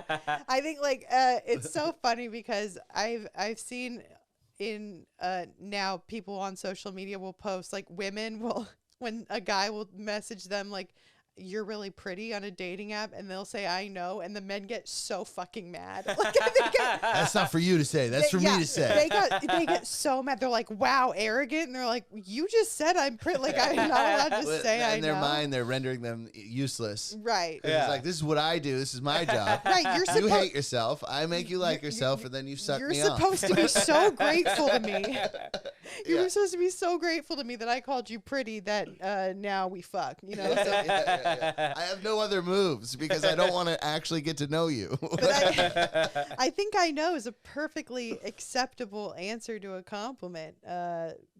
I think like it's so funny because I've seen in now people on social media will post like women will when a guy will message them like you're really pretty on a dating app and they'll say I know, and the men get so fucking mad. Like I think That's not for you to say. That's for me to say. they get so mad. They're like, wow, arrogant, and they're like, you just said I'm pretty. Like I'm not allowed to But say I know. in their mind, they're rendering them useless. Right. It's like, this is what I do. This is my job. Right. You hate yourself. I make you like yourself, and then you suck You're me off. supposed to be so grateful to me. You Yeah. were supposed to be so grateful to me that I called you pretty that now we fuck. So Yeah. I have no other moves because I don't want to actually get to know you. But I think I know is a perfectly acceptable answer to a compliment.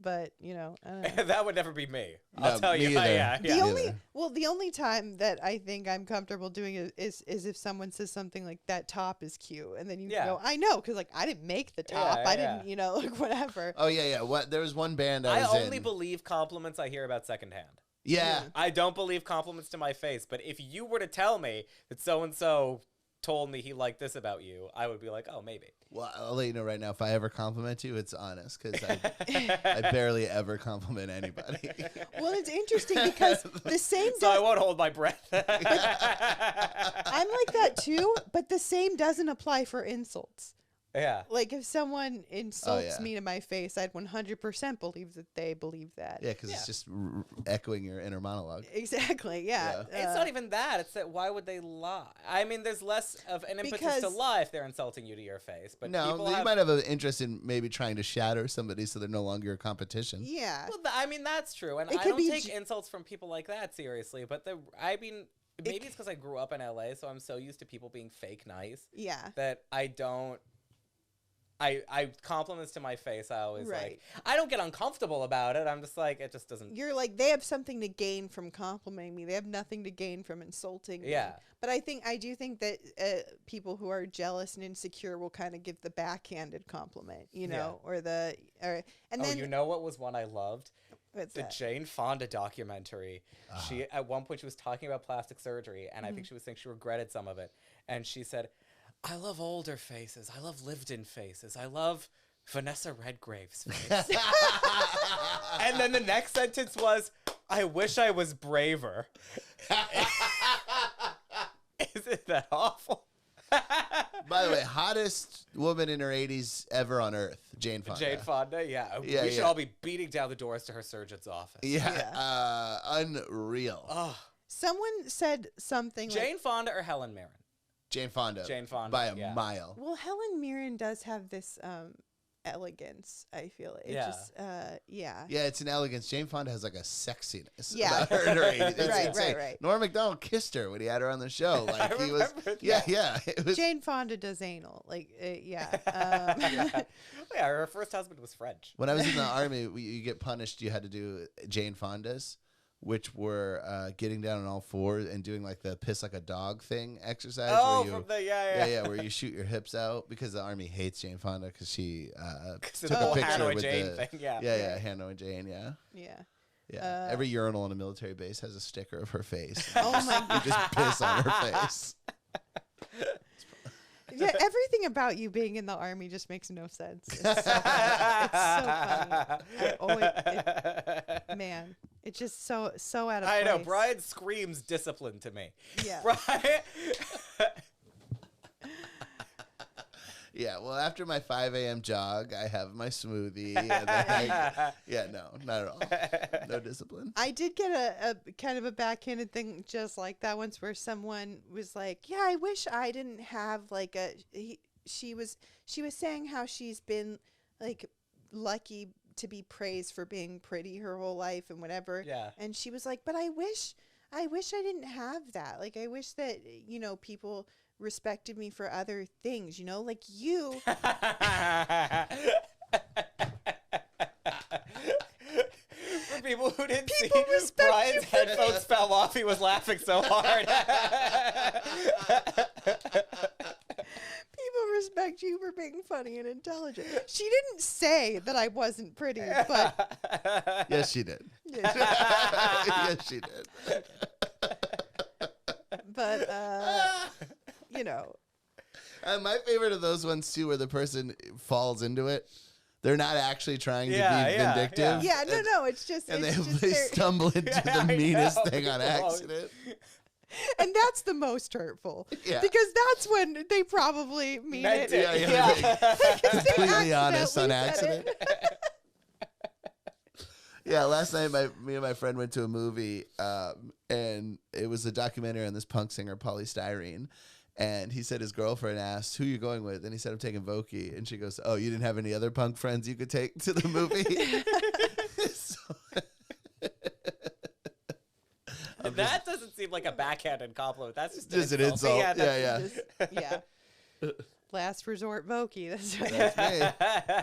But I don't know. That would never be me. No, I'll tell you. me either. Yeah. The only time that I think I'm comfortable doing it is if someone says something like that top is cute, and then you go, I know, because like I didn't make the top, I didn't, like whatever. Oh yeah. What? There was one band I was only in. believe compliments I hear about secondhand. Yeah. I don't believe compliments to my face, but if you were to tell me that so-and-so told me he liked this about you, I would be like, oh, maybe. Well, I'll let you know right now. If I ever compliment you, it's honest because I barely ever compliment anybody. Well, it's interesting because the same. So I won't hold my breath. I'm like that too, but the same doesn't apply for insults. Yeah. Like if someone insults yeah. me to my face, I'd 100% believe that they believe that. Yeah, because it's just echoing your inner monologue. Exactly. Yeah. It's not even that. It's that why would they lie? I mean, there's less of an impetus to Because- lie if they're insulting you to your face. But No, people you have, might have an interest in maybe trying to shatter somebody so they're no longer a competition. Yeah. Well, I mean, that's true. And It I could don't be take insults from people like that seriously. But maybe it's because I grew up in LA, so I'm so used to people being fake nice Yeah. that I don't. I compliments to my face. I always Right. like. I don't get uncomfortable about it. I'm just like, it just doesn't. You're like, they have something to gain from complimenting me. They have nothing to gain from insulting me. Yeah. But I do think that people who are jealous and insecure will kind of give the backhanded compliment, and then You know what was one I loved? what's The that? Jane Fonda documentary. She at one point she was talking about plastic surgery, and I think she was saying she regretted some of it. And she said, "I love older faces. I love lived-in faces. I love Vanessa Redgrave's face." And then the next sentence was, "I wish I was braver." Isn't that awful? By the way, hottest woman in her 80s ever on earth, Jane Fonda. Jane Fonda, yeah. Yeah, We should yeah. all be beating down the doors to her surgeon's office. Yeah, unreal. Oh, Someone said something like, Jane Fonda or Helen Mirren? Jane Fonda. Jane Fonda, By a yeah. mile. well, Helen Mirren does have this elegance, I feel. It Yeah. just, yeah. Yeah, it's an elegance. Jane Fonda has like a sexiness Yeah. about her in her 80s. It's Right, insane. right. Norm Macdonald kissed her when he had her on the show. Like he was, remember yeah. It was, Jane Fonda does anal. Like, yeah. Yeah, her first husband was French. when I was in the army, you get punished. You had to do Jane Fonda's. which were getting down on all fours and doing like the piss like a dog thing exercise. Oh, where you, from the yeah, where you shoot your hips out, because the Army hates Jane Fonda because she Because took the a whole picture Hanoi with Jane the thing. Yeah. Hanno and Jane, yeah. Yeah. Every urinal on a military base has a sticker of her face. Oh my You just piss on her face. Yeah, everything about you being in the Army just makes no sense. It's so funny. Man, it's just so out of place. I know. Brian screams discipline to me. Yeah. Brian. Yeah, well, after my 5 a.m. jog, I have my smoothie. And then no, not at all. No discipline. I did get a kind of a backhanded thing just like that once, where someone was like, "Yeah, I wish I didn't have like a." She was saying how she's been like lucky to be praised for being pretty her whole life and whatever. Yeah. And she was like, "But I wish I didn't have that. Like, I wish that people respected me for other things, like you." For people who didn't see, respect Brian's you for headphones fell off. He was laughing so hard. People respect you for being funny and intelligent. She didn't say that I wasn't pretty, but Yes, she did. yeah, Yes, she did. but My favorite of those ones, too, where the person falls into it. They're not actually trying to be vindictive. yeah, no, it's just And it's just they their- stumble into Yeah, the I meanest know. thing on accident. and that's the most hurtful. Yeah. Because that's when they probably mean Meant it. it. Yeah. Because they Completely honest on accidentally said accident. it. Yeah, last night me and my friend went to a movie, and it was a documentary on this punk singer, Polystyrene. And he said his girlfriend asked, "Who you going with?" And he said, "I'm taking Voki." And she goes, "Oh, you didn't have any other punk friends you could take to the movie?" That doesn't seem like a backhanded compliment. That's just an insult. Yeah. Yeah. Yeah. Last resort Voki. That's right. That's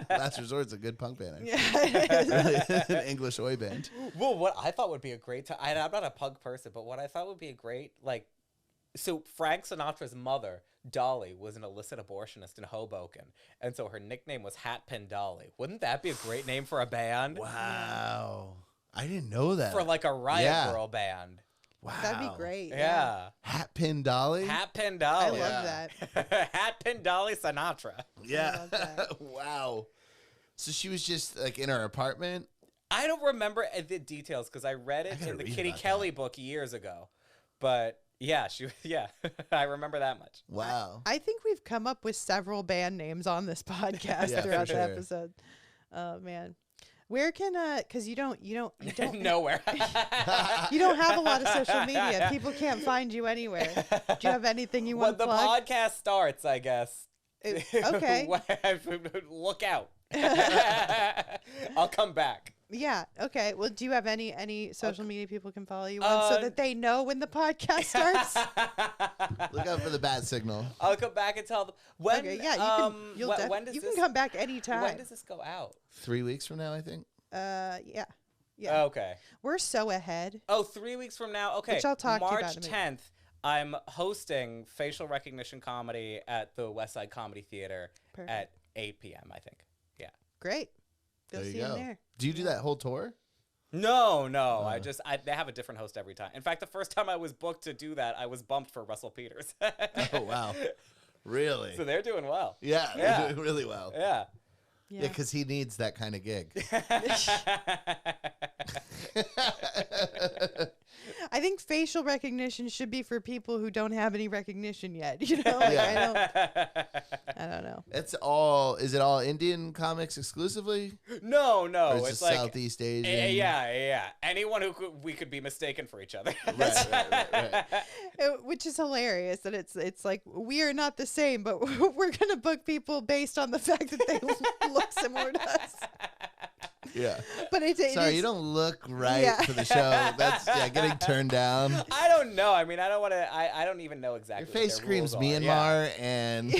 me. Last Resort's a good punk band. Yeah, it is. An English oi band. Well, what I thought would be a great time, I'm not a punk person, but what I thought would be a great, so Frank Sinatra's mother, Dolly, was an illicit abortionist in Hoboken. And so her nickname was Hatpin Dolly. Wouldn't that be a great name for a band? Wow. I didn't know that. For like a Riot Yeah. Girl band. Wow. That'd be great. Yeah. Hatpin Dolly? Hatpin I Dolly. love that. Hatpin Dolly Sinatra. Yeah. love that. Wow. So she was just like in her apartment? I don't remember the details because I read it gotta in the read Kitty about Kelly book years ago. But yeah, I remember that much. Wow. I think we've come up with several band names on this podcast Yeah, for throughout the sure. episode. Oh man. Where can because you don't Nowhere. you don't have a lot of social media. People can't find you anywhere. Do you have anything you When want to the plug? podcast starts, I guess. Okay. Look out. I'll come back. Yeah. Okay. Well, do you have any social media people can follow you on so that they know when the podcast starts? Look out for the bat signal. I'll come back and tell them when. Okay. Yeah. You can. when does you this, can come back anytime. When does this go out? 3 weeks from now, I think. Yeah. Yeah. Okay. We're so ahead. Oh, 3 weeks from now. Okay. Which I'll talk to you March about in a minute. 10th. I'm hosting facial recognition comedy at the West Side Comedy Theater Perfect. at 8 p.m. I think. Yeah. Great. Go There see you him go. there. Do you do that whole tour? No. They have a different host every time. In fact, the first time I was booked to do that, I was bumped for Russell Peters. Oh, wow. Really? So they're doing well. Yeah, Yeah. they're doing really well. Yeah. Yeah, because he needs that kind of gig. I think facial recognition should be for people who don't have any recognition yet. I don't know. Is it all Indian comics exclusively? No, Or is it's it like Southeast Asian? yeah. Anyone who we could be mistaken for each other. Right. Which is hilarious that it's like we are not the same, but we're gonna book people based on the fact that they look similar to us. Yeah. But it Sorry, is, you don't look right Yeah. for the show. That's getting turned down. I don't know. I mean, I don't want to. I don't even know exactly. Your face what their rules screams are. Myanmar, and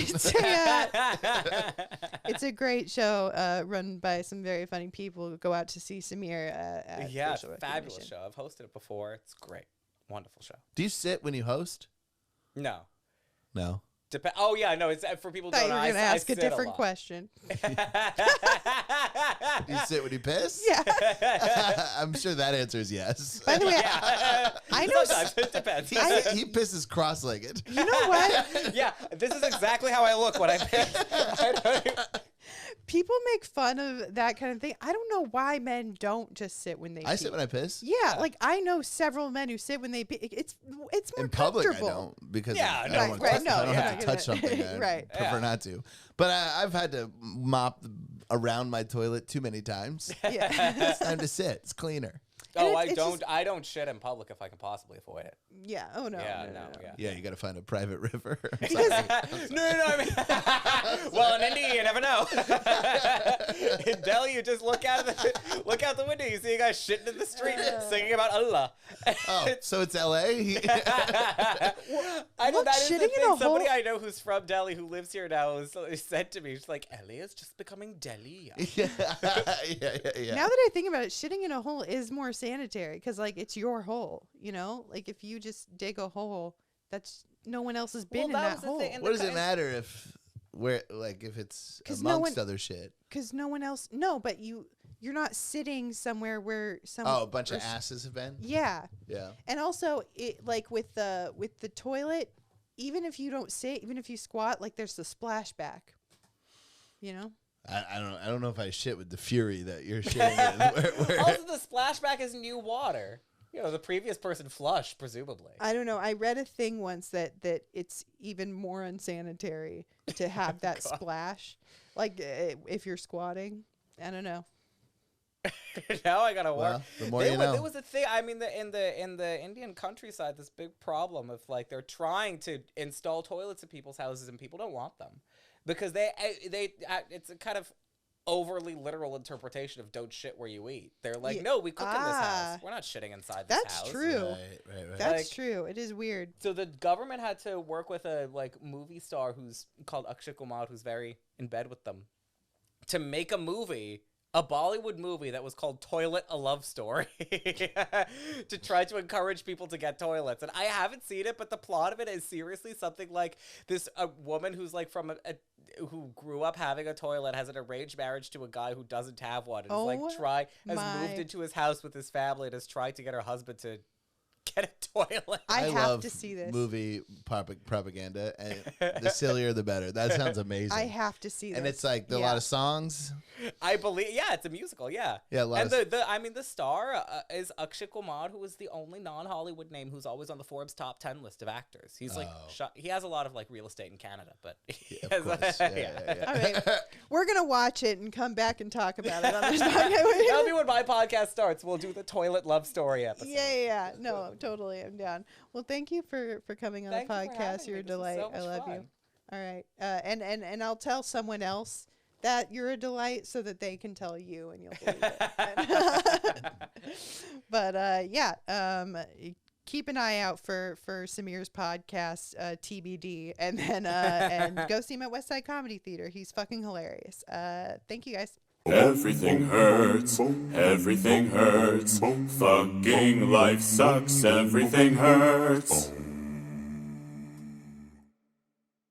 It's a great show run by some very funny people. Go out to see Sameer at Yeah, Facial fabulous Recognition. show. I've hosted it before. It's great. Wonderful show. do you sit when you host? No. No. Oh yeah, no. It's for people who Thought don't you know. were going to I ask a sit different lot. question. Do you sit when you piss? Yeah. I'm sure that answer is yes. By the way, Yeah. I know. Sometimes it depends. He pisses cross-legged. You know what? Yeah, this is exactly how I look when I piss. People make fun of that kind of thing. I don't know why men don't just sit when they I pee. sit when I piss. Yeah, like I know several men who sit when they pee. It's more In public, I comfortable. don't because Yeah, I no, don't, of want course to touch, not. I don't Yeah. have to touch something. I Right. prefer Yeah. not to. But I've had to mop around my toilet too many times. Yeah. It's time to sit. It's cleaner. Oh, it's I just- don't. I don't shit in public if I can possibly avoid it. Yeah. Oh no. Yeah, no. yeah. Yeah, you got to find a private river. No. I mean, well, in India, you never know. In Delhi, you just look out the window. You see a guy shitting in the street, singing about Allah. Oh, so it's L.A. I know Look, that is the shitting in thing. a Somebody hole- I know who's from Delhi who lives here now said to me, she's like, LA is just becoming Delhi. yeah. Now that I think about it, shitting in a hole is more sanitary because, like, it's your hole. You know, like if you just dig a hole, that's no one else has been in that hole. What does it matter if it's 'Cause amongst other shit? Because no one else. No, but you're not sitting somewhere where someone. Oh, a bunch of asses have been. Yeah, Yeah. and also it like with the toilet, even if you don't sit, even if you squat, like there's the splashback. You know. I don't know if I shit with the fury that you're shitting in. Where Also, the splashback is new water. You know, the previous person flushed, presumably. I don't know. I read a thing once that it's even more unsanitary to have that splash, like if you're squatting. I don't know. Now I gotta work. Well, the more you know. There was a thing. I mean, in the Indian countryside, this big problem of like they're trying to install toilets in people's houses and people don't want them because it's a kind of overly literal interpretation of "don't shit where you eat." They're like, "No, we cook in this house. We're not shitting inside this house." That's true. Right. That's Like- true. It is weird. So the government had to work with a movie star who's called Akshay Kumar, who's very in bed with them, to make a Bollywood movie that was called Toilet: A Love Story to try to encourage people to get toilets. And I haven't seen it, but the plot of it is seriously something like this: a woman who's like who grew up having a toilet has an arranged marriage to a guy who doesn't have one, and has moved into his house with his family and has tried to get her husband to get a toilet. I have love to see this. movie propaganda, and the sillier the better. That sounds amazing. I have to see this. And it's like a lot of songs. I believe, yeah, it's a musical, yeah. Yeah, a lot and of the star is Akshay Kumar, who is the only non-Hollywood name who's always on the Forbes top 10 list of actors. He's like, he has a lot of like real estate in Canada, but Of course. Yeah. All right, we're gonna watch it and come back and talk about it on this podcast. That'll be when my podcast starts. We'll do the toilet love story episode. Yeah. No, totally. I'm down. Well, thank you for coming on Thank the you for podcast. having You're me. a This was delight. so I much love you. fun. All right. And I'll tell someone else that you're a delight so that they can tell you and you'll believe it. But keep an eye out for Sameer's podcast, TBD, and then and go see him at West Side Comedy Theater. He's fucking hilarious. Thank you guys. Everything hurts, everything hurts. Fucking life sucks, everything hurts.